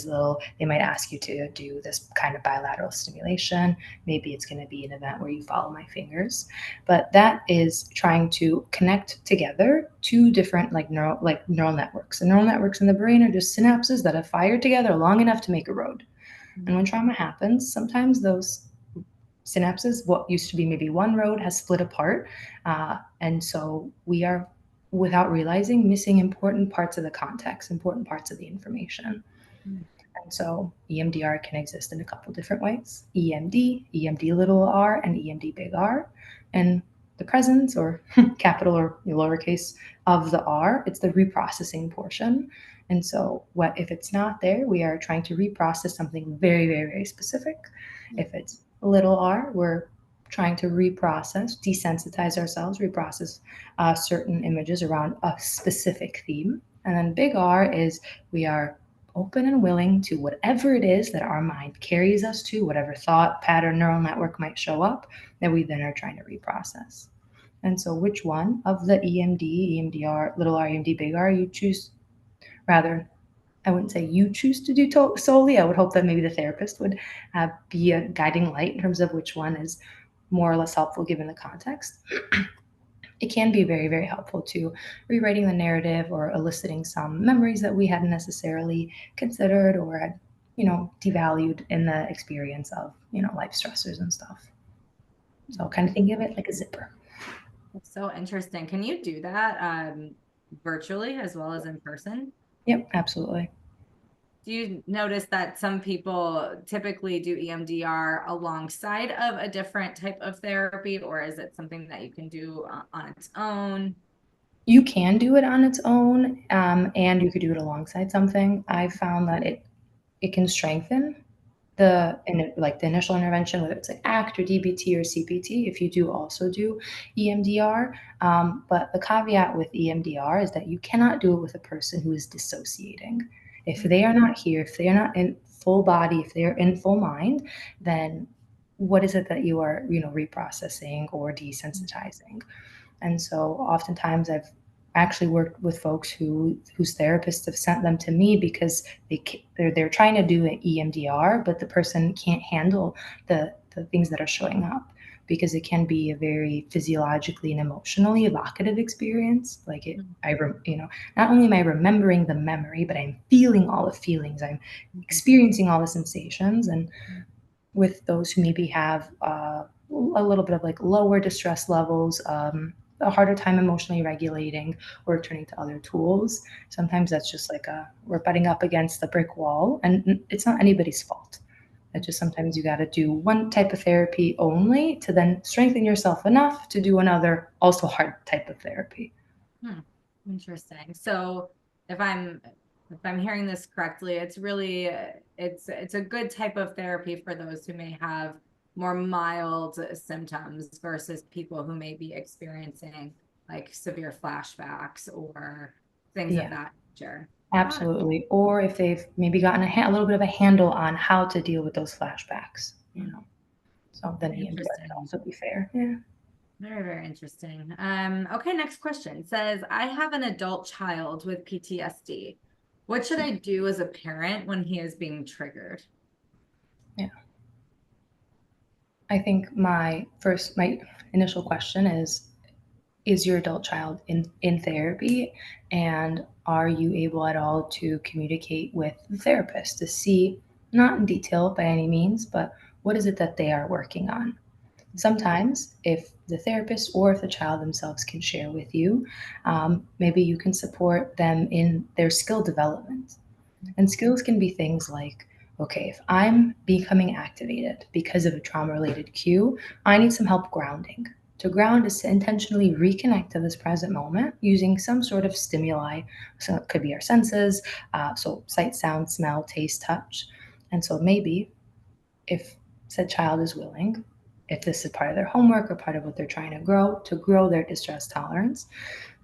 [SPEAKER 2] might ask you to do this kind of bilateral stimulation. Maybe it's going to be an event where you follow my fingers, but that is trying to connect together two different neural networks. The neural networks in the brain are just synapses that have fired together long enough to make a road. And when trauma happens, sometimes those synapses, what used to be maybe one road, has split apart. And so we are, without realizing, missing important parts of the context, important parts of the information.
[SPEAKER 1] Mm.
[SPEAKER 2] And so EMDR can exist in a couple different ways: EMD, EMD little r, and EMD big R. And the presence, or capital or lowercase, of the R, it's the reprocessing portion. And so, what if it's not there? We are trying to reprocess something very, very, very specific. If it's little r, we're trying to reprocess, desensitize ourselves, reprocess certain images around a specific theme. And then big R is we are open and willing to whatever it is that our mind carries us to, whatever thought pattern neural network might show up that we then are trying to reprocess. And so, which one of the EMD, EMDR, little r, EMD, big R you choose, rather, I wouldn't say you choose to do solely. I would hope that maybe the therapist would be a guiding light in terms of which one is more or less helpful given the context. It can be very, very helpful to rewriting the narrative or eliciting some memories that we hadn't necessarily considered or had, devalued in the experience of, life stressors and stuff. So kind of think of it like a zipper.
[SPEAKER 1] That's so interesting. Can you do that virtually as well as in person?
[SPEAKER 2] Yep, absolutely.
[SPEAKER 1] Do you notice that some people typically do EMDR alongside of a different type of therapy, or is it something that you can do on its own?
[SPEAKER 2] You can do it on its own, and you could do it alongside something. I found that it can strengthen like the initial intervention, whether it's like ACT or DBT or CPT, if you do also do EMDR. But the caveat with EMDR is that you cannot do it with a person who is dissociating. If they are not here, if they are not in full body, if they are in full mind, then what is it that you are, reprocessing or desensitizing? And so oftentimes I've actually worked with folks whose therapists have sent them to me because they're trying to do an EMDR, but the person can't handle the things that are showing up because it can be a very physiologically and emotionally evocative experience. Like not only am I remembering the memory, but I'm feeling all the feelings. I'm experiencing all the sensations. And with those who maybe have a little bit of like lower distress levels, a harder time emotionally regulating or turning to other tools. Sometimes that's just like we're butting up against the brick wall, and it's not anybody's fault. It's just sometimes you got to do one type of therapy only to then strengthen yourself enough to do another, also hard type of therapy.
[SPEAKER 1] Hmm. Interesting. So if I'm if I'm hearing this correctly, it's really it's a good type of therapy for those who may have more mild symptoms versus people who may be experiencing like severe flashbacks or things of
[SPEAKER 2] Yeah,
[SPEAKER 1] that nature. Got it.
[SPEAKER 2] absolutely. Or if they've maybe gotten a little bit of a handle on how to deal with those flashbacks, So then EMDR could
[SPEAKER 1] Interesting.
[SPEAKER 2] also be fair. Yeah.
[SPEAKER 1] Very, very interesting. Okay, next question. It says, I have an adult child with PTSD. What should I do as a parent when he is being triggered?
[SPEAKER 2] Yeah. I think my initial question is is your adult child in therapy, and are you able at all to communicate with the therapist to see, not in detail by any means, but what is it that they are working on? Sometimes, if the therapist or if the child themselves can share with you, maybe you can support them in their skill development. And skills can be things like, okay, if I'm becoming activated because of a trauma related cue, I need some help grounding. To ground is to intentionally reconnect to this present moment using some sort of stimuli. So it could be our senses, so sight, sound, smell, taste, touch. And so maybe if said child is willing, if this is part of their homework or part of what they're trying to grow their distress tolerance,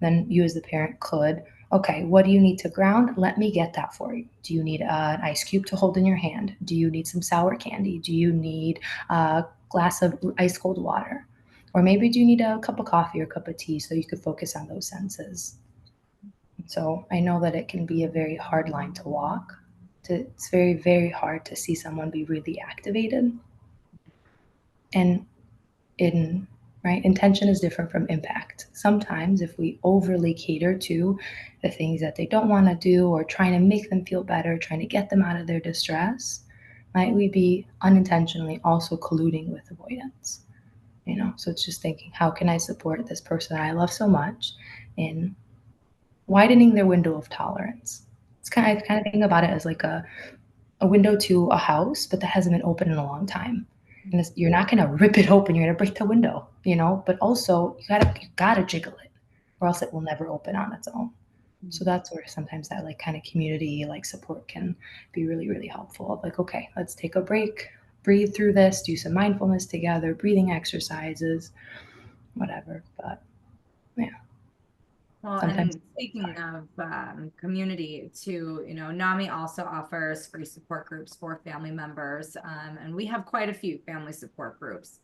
[SPEAKER 2] then you as the parent could, okay, what do you need to ground? Let me get that for you. Do you need an ice cube to hold in your hand? Do you need some sour candy? Do you need a glass of ice cold water? Or maybe do you need a cup of coffee or a cup of tea so you could focus on those senses? So I know that it can be a very hard line to walk. It's very, very hard to see someone be really activated. And in right, intention is different from impact. Sometimes if we overly cater to the things that they don't want to do or trying to make them feel better, trying to get them out of their distress, might we be unintentionally also colluding with avoidance? So it's just thinking, how can I support this person that I love so much in widening their window of tolerance? I kind of think about it as like a window to a house, but that hasn't been open in a long time. And you're not going to rip it open. You're going to break the window. But also you gotta jiggle it, or else it will never open on its own. So that's where sometimes that like kind of community like support can be really, really helpful. Like, okay, let's take a break, breathe through this, do some mindfulness together, breathing exercises, whatever. But yeah,
[SPEAKER 1] Well,
[SPEAKER 2] sometimes
[SPEAKER 1] and
[SPEAKER 2] it's
[SPEAKER 1] speaking
[SPEAKER 2] hard.
[SPEAKER 1] of community too, NAMI also offers free support groups for family members. And we have quite a few family support groups.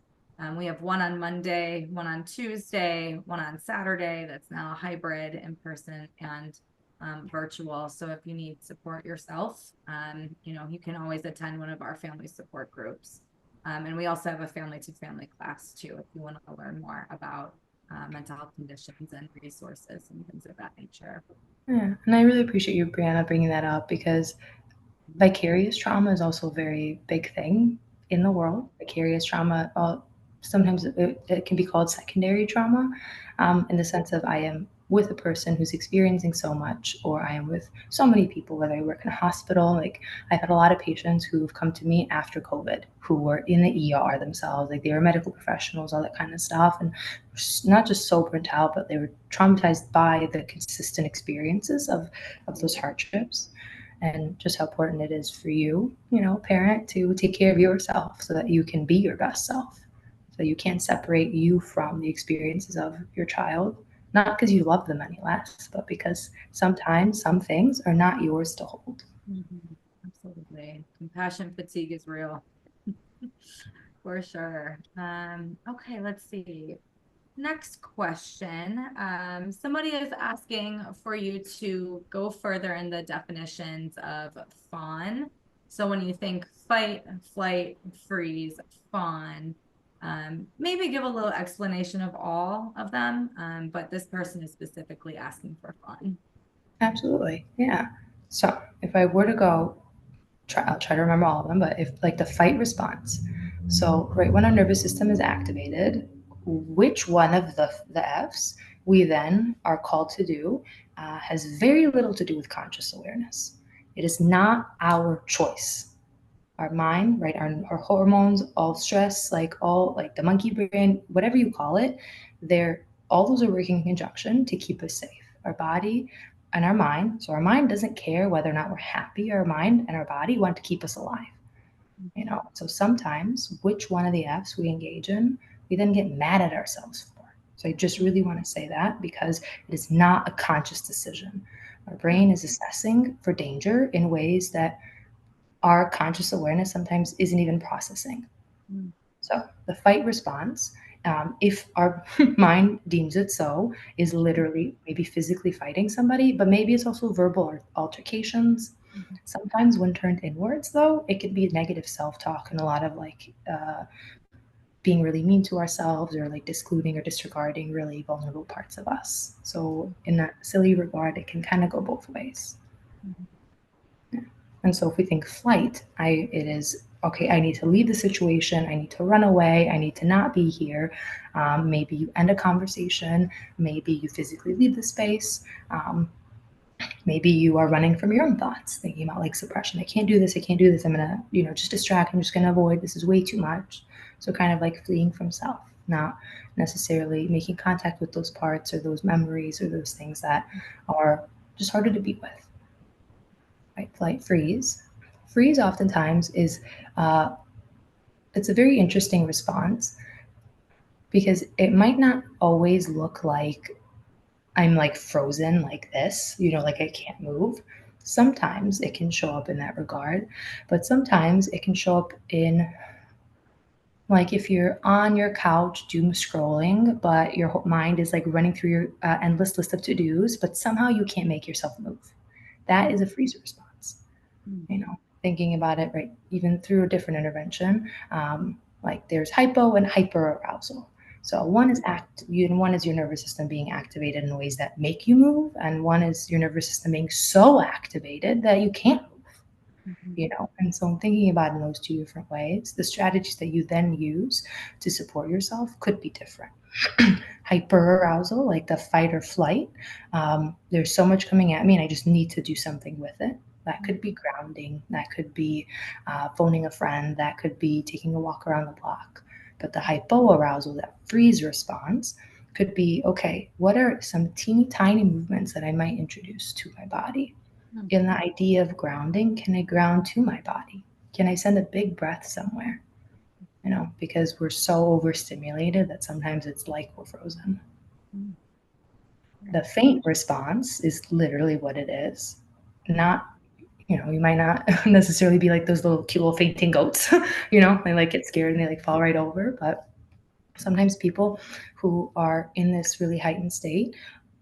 [SPEAKER 1] We have one on Monday, one on Tuesday, one on Saturday. That's now a hybrid in person and virtual. So if you need support yourself, you can always attend one of our family support groups. And we also have a family to family class too, if you want to learn more about mental health conditions and resources and things of that nature.
[SPEAKER 2] Yeah, and I really appreciate you, Brianna, bringing that up because vicarious trauma is also a very big thing in the world. Vicarious trauma, sometimes it can be called secondary trauma, in the sense of I am with a person who's experiencing so much, or I am with so many people, whether I work in a hospital. Like I've had a lot of patients who've come to me after COVID who were in the ER themselves, like they were medical professionals, all that kind of stuff. And not just so burnt out, but they were traumatized by the consistent experiences of those hardships, and just how important it is for you, parent, to take care of yourself so that you can be your best self. So you can't separate you from the experiences of your child, not because you love them any less, but because sometimes some things are not yours to hold.
[SPEAKER 1] Mhm. Absolutely. Compassion fatigue is real for sure. Okay, let's see. Next question. Somebody is asking for you to go further in the definitions of fawn. So when you think fight, flight, freeze, fawn, maybe give a little explanation of all of them. But this person is specifically asking for fawn.
[SPEAKER 2] Absolutely. Yeah. So if I were to go, I'll try to remember all of them, but if like the fight response. So right when our nervous system is activated, which one of the F's we then are called to do has very little to do with conscious awareness. It is not our choice. Our mind, right, our hormones, all stress, like the monkey brain, whatever you call it, they're all those are working in conjunction to keep us safe. Our body and our mind. So our mind doesn't care whether or not we're happy. Our mind and our body want to keep us alive. So sometimes which one of the F's we engage in, we then get mad at ourselves for. So I just really want to say that because it is not a conscious decision. Our brain is assessing for danger in ways that our conscious awareness sometimes isn't even processing.
[SPEAKER 1] Mm.
[SPEAKER 2] So the fight response, if our mind deems it so, is literally maybe physically fighting somebody, but maybe it's also verbal altercations. Sometimes when turned inwards, though, it could be negative self-talk and a lot of like being really mean to ourselves or like discluding or disregarding really vulnerable parts of us. So in that silly regard, it can kind of go both ways. And so if we think flight, it is okay. I need to leave the situation. I need to run away. I need to not be here. Maybe you end a conversation. Maybe you physically leave the space. Maybe you are running from your own thoughts, thinking about like suppression. I can't do this. I can't do this. I'm gonna, just distract. I'm just gonna avoid. This is way too much. So kind of like fleeing from self, not necessarily making contact with those parts or those memories or those things that are just harder to be with. Right? Flight, freeze. Freeze oftentimes is uh, it's a very interesting response because it might not always look like I'm like frozen like this, like I can't move. Sometimes it can show up in that regard, but sometimes it can show up in like if you're on your couch doom scrolling, but your mind is like running through your endless list of to dos, but somehow you can't make yourself move. That is a freeze response. Thinking about it, right, even through a different intervention, like there's hypo and hyper arousal. So one is one is your nervous system being activated in ways that make you move, and one is your nervous system being so activated that you can't move. And so I'm thinking about in those two different ways, the strategies that you then use to support yourself could be different. Hyper arousal, like the fight or flight. There's so much coming at me, and I just need to do something with it. That could be grounding. That could be phoning a friend. That could be taking a walk around the block. But the hypoarousal, that freeze response, could be okay, what are some teeny tiny movements that I might introduce to my body? In the idea of grounding, can I ground to my body? Can I send a big breath somewhere? Because we're so overstimulated that sometimes it's like we're frozen. The faint response is literally what it is. Not, you might not necessarily be like those little cute little fainting goats, they like get scared and they like fall right over. But sometimes people who are in this really heightened state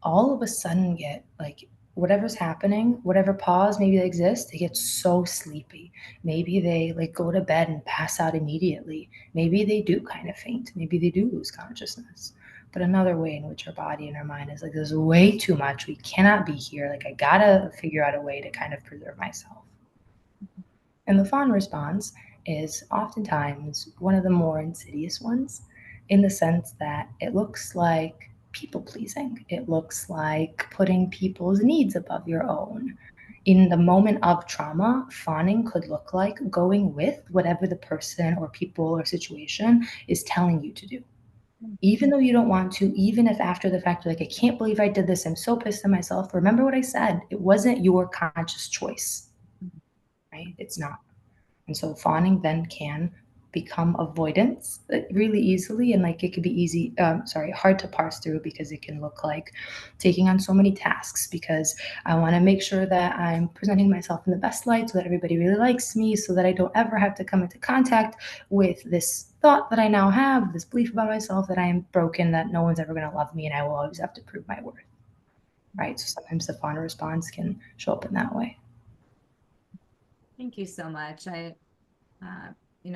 [SPEAKER 2] all of a sudden get like whatever's happening, whatever pause maybe that exists, they get so sleepy. Maybe they like go to bed and pass out immediately. Maybe they do kind of faint. Maybe they do lose consciousness. But another way in which our body and our mind is like, there's way too much. We cannot be here. Like, I gotta figure out a way to kind of preserve myself. And the fawn response is oftentimes one of the more insidious ones in the sense that it looks like people pleasing. It looks like putting people's needs above your own. In the moment of trauma, fawning could look like going with whatever the person or people or situation is telling you to do. Even though you don't want to, even if after the fact, you're like, I can't believe I did this. I'm so pissed at myself. Remember what I said. It wasn't your conscious choice, right? It's not. And so fawning then can become avoidance really easily. And like it could be hard to parse through because it can look like taking on so many tasks because I want to make sure that I'm presenting myself in the best light so that everybody really likes me, so that I don't ever have to come into contact with this thought that I now have, this belief about myself that I am broken, that no one's ever going to love me and I will always have to prove my worth. Right. So sometimes the fawn response can show up in that way.
[SPEAKER 1] Thank you so much.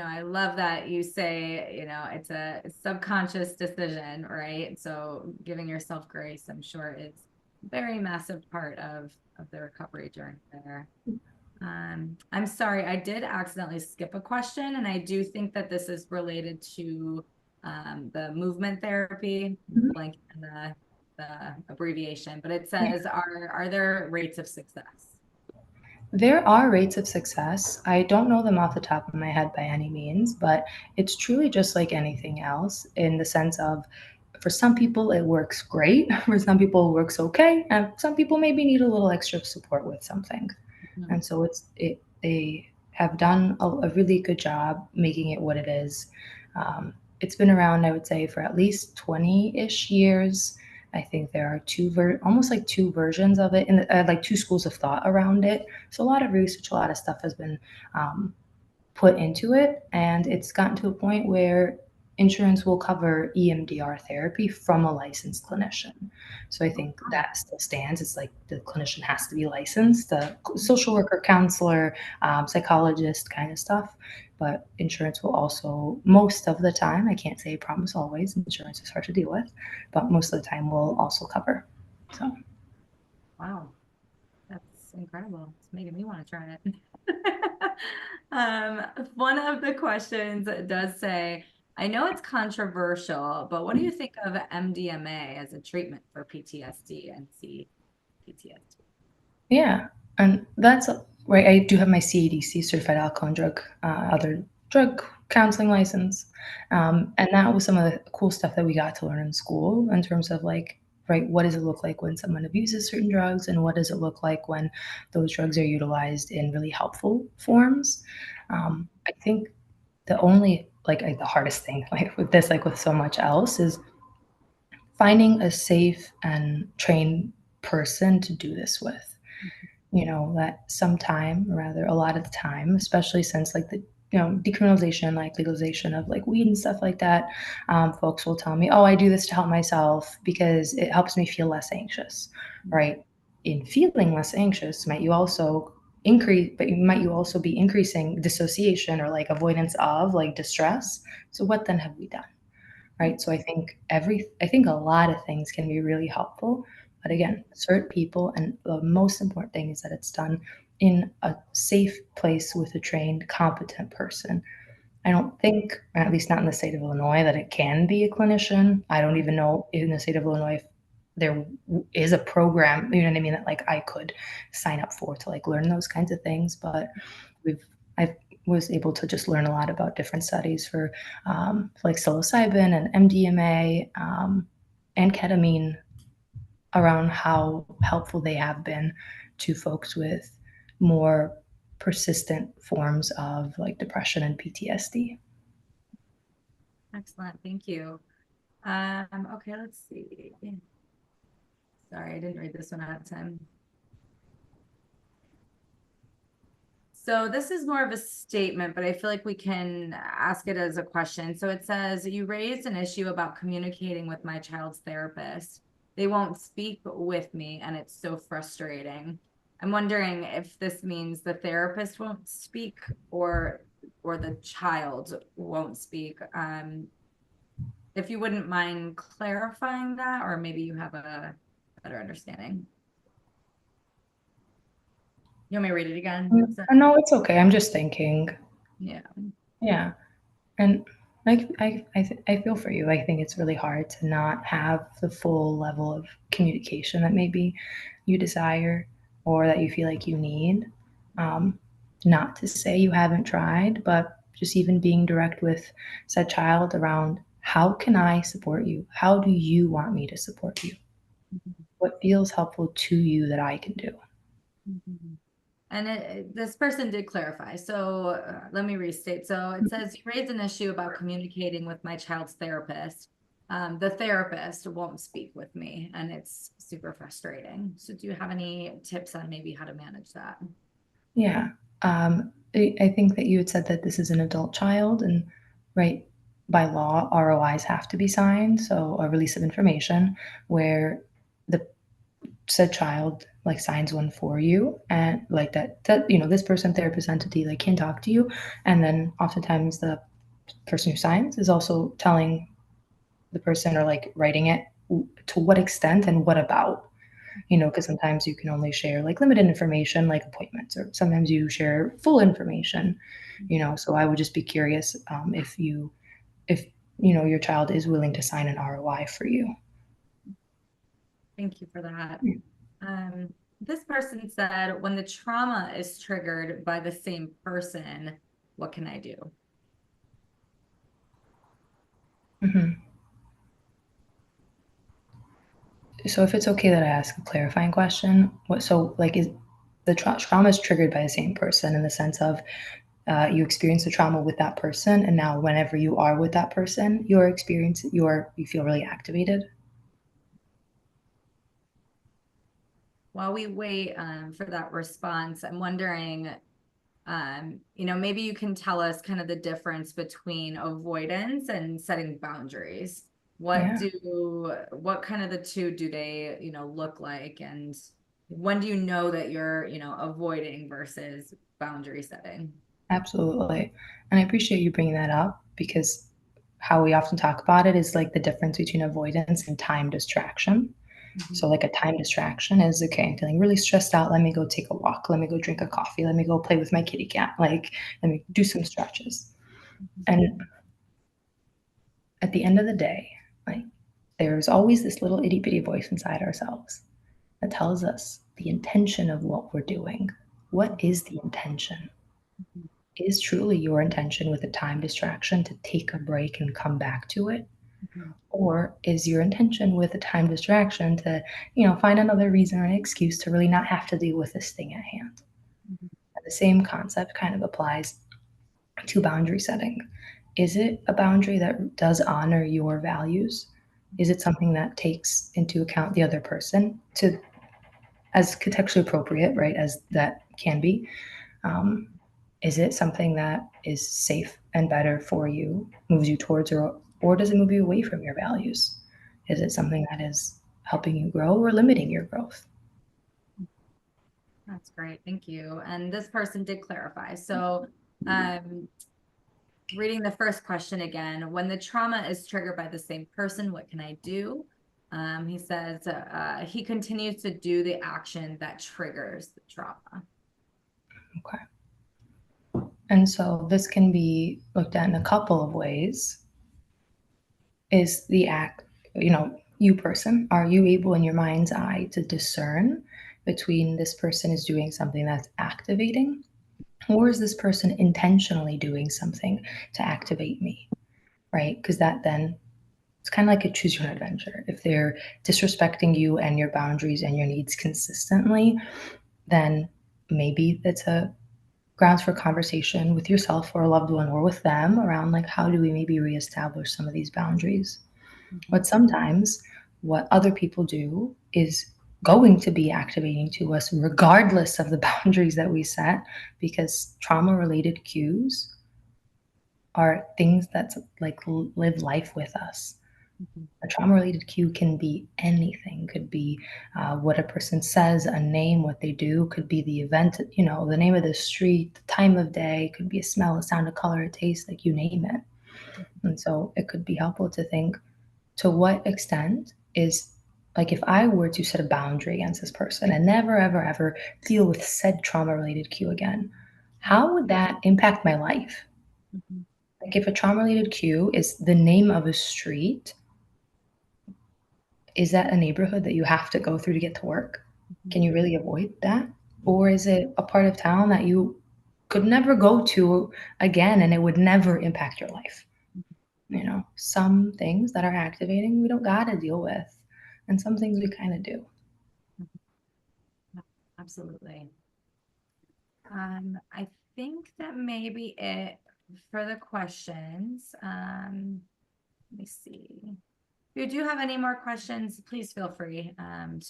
[SPEAKER 1] I love that you say, it's a subconscious decision, right? So giving yourself grace, I'm sure, is a very massive part of the recovery journey there. I'm sorry, I did accidentally skip a question, and I do think that this is related to the movement therapy, blank and the abbreviation, but it says, are there rates of success?
[SPEAKER 2] There are rates of success. I don't know them off the top of my head by any means, but it's truly just like anything else in the sense of for some people it works great, for some people it works okay, and some people maybe need a little extra support with something.
[SPEAKER 1] Mhm.
[SPEAKER 2] And so they have done a really good job making it what it is. It's been around, I would say, for at least 20-ish years. I think there are almost like two versions of it, and like two schools of thought around it. So a lot of research, a lot of stuff has been put into it, and it's gotten to a point where insurance will cover EMDR therapy from a licensed clinician. So I think
[SPEAKER 1] Oh,
[SPEAKER 2] that still stands. It's like the clinician has to be licensed, the
[SPEAKER 1] mhm.
[SPEAKER 2] social worker, counselor, psychologist kind of stuff. But insurance will also, most of the time, I can't say promise always, insurance is hard to deal with, but most of the time will also cover. So,
[SPEAKER 1] Wow. That's incredible. It's making me want to try it. Um, One of the questions does say, I know it's controversial, but what do you think of MDMA as a treatment for PTSD and C-PTSD?
[SPEAKER 2] yeah, and that's right. I do have my CADC, certified alcohol and drug, other drug counseling license, and that was some of the cool stuff that we got to learn in school in terms of like, right, what does it look like when someone abuses certain drugs, and what does it look like when those drugs are utilized in really helpful forms. I think the only the hardest thing like with this, like with so much else, is finding a safe and trained person to do this with, that sometime, or rather a lot of the time, especially since like the decriminalization, like legalization of like weed and stuff like that, folks will tell me, oh, I do this to help myself because it helps me feel less anxious, right? In feeling less anxious, might you also increase, but might you also be increasing dissociation or like avoidance of like distress? So what then have we done? Right? So I think a lot of things can be really helpful, but again, certain people, and the most important thing is that it's done in a safe place with a trained, competent person. I don't think, or at least not in the state of Illinois, that it can be a clinician. I don't even know in the state of Illinois if there is a program, you know what I mean, that like I could sign up for to like learn those kinds of things. But we've I was able to just learn a lot about different studies for like psilocybin and MDMA, and ketamine, around how helpful they have been to folks with more persistent forms of like depression and PTSD.
[SPEAKER 1] Excellent. Thank you. Okay, let's see. Sorry, I didn't read this one out of time. So this is more of a statement, but I feel like we can ask it as a question. So it says, you raised an issue about communicating with my child's therapist. They won't speak with me, and it's so frustrating. I'm wondering if this means the therapist won't speak or the child won't speak. If you wouldn't mind clarifying that, or maybe you have a better understanding. You want me to read it again?
[SPEAKER 2] No, it's okay. I'm just thinking.
[SPEAKER 1] Yeah.
[SPEAKER 2] Yeah. And like I feel for you. I think it's really hard to not have the full level of communication that maybe you desire or that you feel like you need. Um, Not to say you haven't tried, but just even being direct with said child around, how can I support you? How do you want me to support you? What feels helpful to you that I can do?
[SPEAKER 1] Mhm. And this person did clarify. So let me restate. So it says you raised an issue about communicating with my child's therapist. The therapist won't speak with me, and it's super frustrating. So do you have any tips on maybe how to manage that?
[SPEAKER 2] Yeah. I think that you had said that this is an adult child, and right, by law, ROIs have to be signed, so a release of information where the said child like signs one for you, and like that this person, therapist entity, like can talk to you, and then oftentimes the person who signs is also telling the person or like writing it to what extent and what about, because sometimes you can only share like limited information, like appointments, or sometimes you share full information, so I would just be curious, if your child is willing to sign an ROI for you.
[SPEAKER 1] Thank you for that. This person said, when the trauma is triggered by the same person, what can I do?
[SPEAKER 2] Hmm. So if it's okay that I ask a clarifying question, so like is the trauma is triggered by the same person in the sense of, you experience the trauma with that person, and now whenever you are with that person, you feel really activated.
[SPEAKER 1] While we wait for that response, I'm wondering maybe you can tell us kind of the difference between avoidance and setting boundaries.
[SPEAKER 2] Yeah,
[SPEAKER 1] What kind of the two do they, look like? And when do you know that you're, avoiding versus boundary setting?
[SPEAKER 2] absolutely. And I appreciate you bringing that up because how we often talk about it is like the difference between avoidance and time distraction.
[SPEAKER 1] Mhm,
[SPEAKER 2] So, like a time distraction is okay, I'm feeling really stressed out. Let me go take a walk. Let me go drink a coffee. Let me go play with my kitty cat. Like, let me do some stretches.
[SPEAKER 1] mhm,
[SPEAKER 2] And at the end of the day, like, there's always this little itty bitty voice inside ourselves that tells us the intention of what we're doing. What is the intention?
[SPEAKER 1] mhm,
[SPEAKER 2] Is truly your intention with a time distraction to take a break and come back to it?
[SPEAKER 1] mhm,
[SPEAKER 2] Or is your intention with a time distraction to, find another reason or an excuse to really not have to deal with this thing at hand?
[SPEAKER 1] mhm,
[SPEAKER 2] And the same concept kind of applies to boundary setting. Is it a boundary that does honor your values? Is it something that takes into account the other person to as contextually appropriate, right, as that can be? Um, is it something that is safe and better for you, moves you towards, or does it move you away from your values? Is it something that is helping you grow or limiting your growth?
[SPEAKER 1] mhm. That's great. Thank you. And this person did clarify. So, um, reading the first question again, when the trauma is triggered by the same person, what can I do? He says he continues to do the action that triggers the trauma.
[SPEAKER 2] Okay. And so this can be looked at in a couple of ways. Is the act, you person, are you able in your mind's eye to discern between this person is doing something that's activating, or is this person intentionally doing something to activate me, right? Because that then it's kind of like a choose your own adventure. If they're disrespecting you and your boundaries and your needs consistently, then maybe it's a grounds for conversation with yourself or a loved one or with them around like how do we maybe reestablish some of these boundaries.
[SPEAKER 1] Mhm,
[SPEAKER 2] But sometimes what other people do is going to be activating to us regardless of the boundaries that we set, because trauma related cues are things that like live life with us.
[SPEAKER 1] mhm,
[SPEAKER 2] A trauma related cue can be anything, could be what a person says, a name, what they do, could be the event, the name of the street, the time of day, could be a smell, a sound, a color, a taste, like you name it. And so it could be helpful to think, to what extent is, like, if I were to set a boundary against this person and never ever ever deal with said trauma related cue again, how would that impact my life?
[SPEAKER 1] mhm,
[SPEAKER 2] Like, if a trauma related cue is the name of a street, is that a neighborhood that you have to go through to get to work?
[SPEAKER 1] mhm,
[SPEAKER 2] Can you really avoid that? Or is it a part of town that you could never go to again and it would never impact your life? Some things that are activating, we don't got to deal with. And some things we kind of do.
[SPEAKER 1] mhm. Yeah, absolutely. I think that may be it for the questions. Let me see. If you do have any more questions, please feel free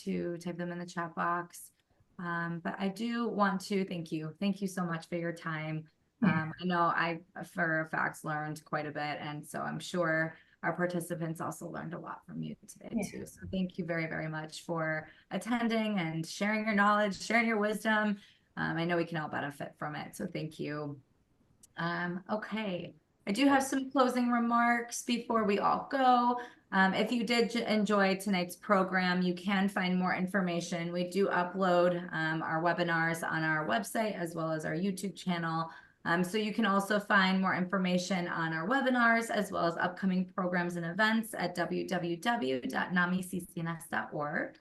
[SPEAKER 1] to type them in the chat box. But I do want to thank you. Thank you so much for your time.
[SPEAKER 2] Yeah.
[SPEAKER 1] I know I, for a fact, learned quite a bit. And so I'm sure our participants also learned a lot from you today,
[SPEAKER 2] Yeah.
[SPEAKER 1] too. So thank you very, very much for attending and sharing your knowledge, sharing your wisdom. I know we can all benefit from it. So thank you. Okay. I do have some closing remarks before we all go. If you did enjoy tonight's program, you can find more information. We do upload our webinars on our website as well as our YouTube channel. So you can also find more information on our webinars as well as upcoming programs and events at www.namiccns.org.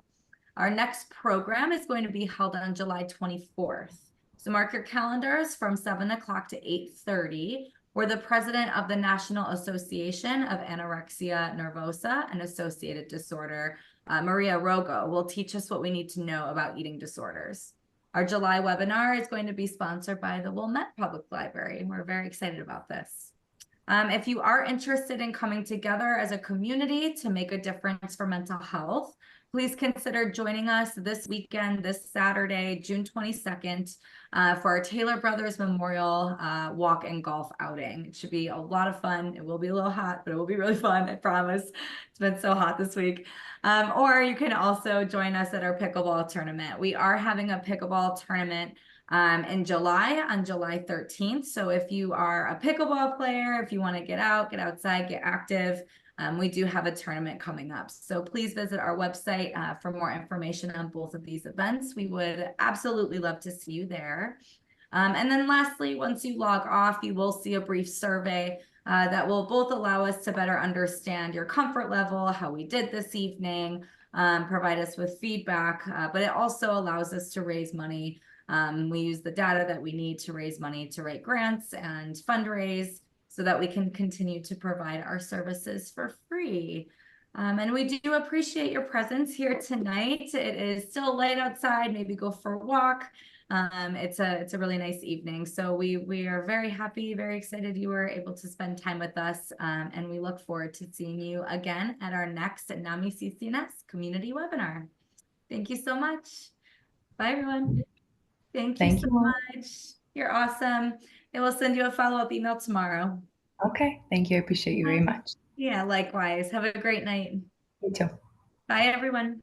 [SPEAKER 1] Our next program is going to be held on July 24th. So mark your calendars from 7 o'clock to 8:30, where the president of the National Association of Anorexia Nervosa and Associated Disorder, Maria Rogo, will teach us what we need to know about eating disorders. Our July webinar is going to be sponsored by the Wilmette Public Library. We're very excited about this. If you are interested in coming together as a community to make a difference for mental health, please consider joining us this weekend, this Saturday, June 22nd, for our Taylor Brothers Memorial walk and golf outing. It should be a lot of fun. It will be a little hot, but it will be really fun, I promise. It's been so hot this week. Or you can also join us at our pickleball tournament. We are having a pickleball tournament in July, on July 13th. So if you are a pickleball player, if you want to get out, get outside, get active, we do have a tournament coming up. So please visit our website for more information on both of these events. We would absolutely love to see you there. And then lastly, once you log off, you will see a brief survey that will both allow us to better understand your comfort level, how we did this evening, provide us with feedback, but it also allows us to raise money. We use the data that we need to raise money to write grants and fundraise so that we can continue to provide our services for free. And we do appreciate your presence here tonight. It is still light outside, maybe go for a walk. It's a really nice evening. So we are very happy, very excited you were able to spend time with us. And we look forward to seeing you again at our next NAMI CCNS community webinar. Thank you so much. Bye, everyone. Thank you
[SPEAKER 2] Thank
[SPEAKER 1] so
[SPEAKER 2] you all.
[SPEAKER 1] much. You're awesome. I will send you a follow-up email tomorrow.
[SPEAKER 2] Okay. Thank you. I appreciate you very much.
[SPEAKER 1] Yeah, likewise. Have a great night.
[SPEAKER 2] You too.
[SPEAKER 1] Bye, everyone.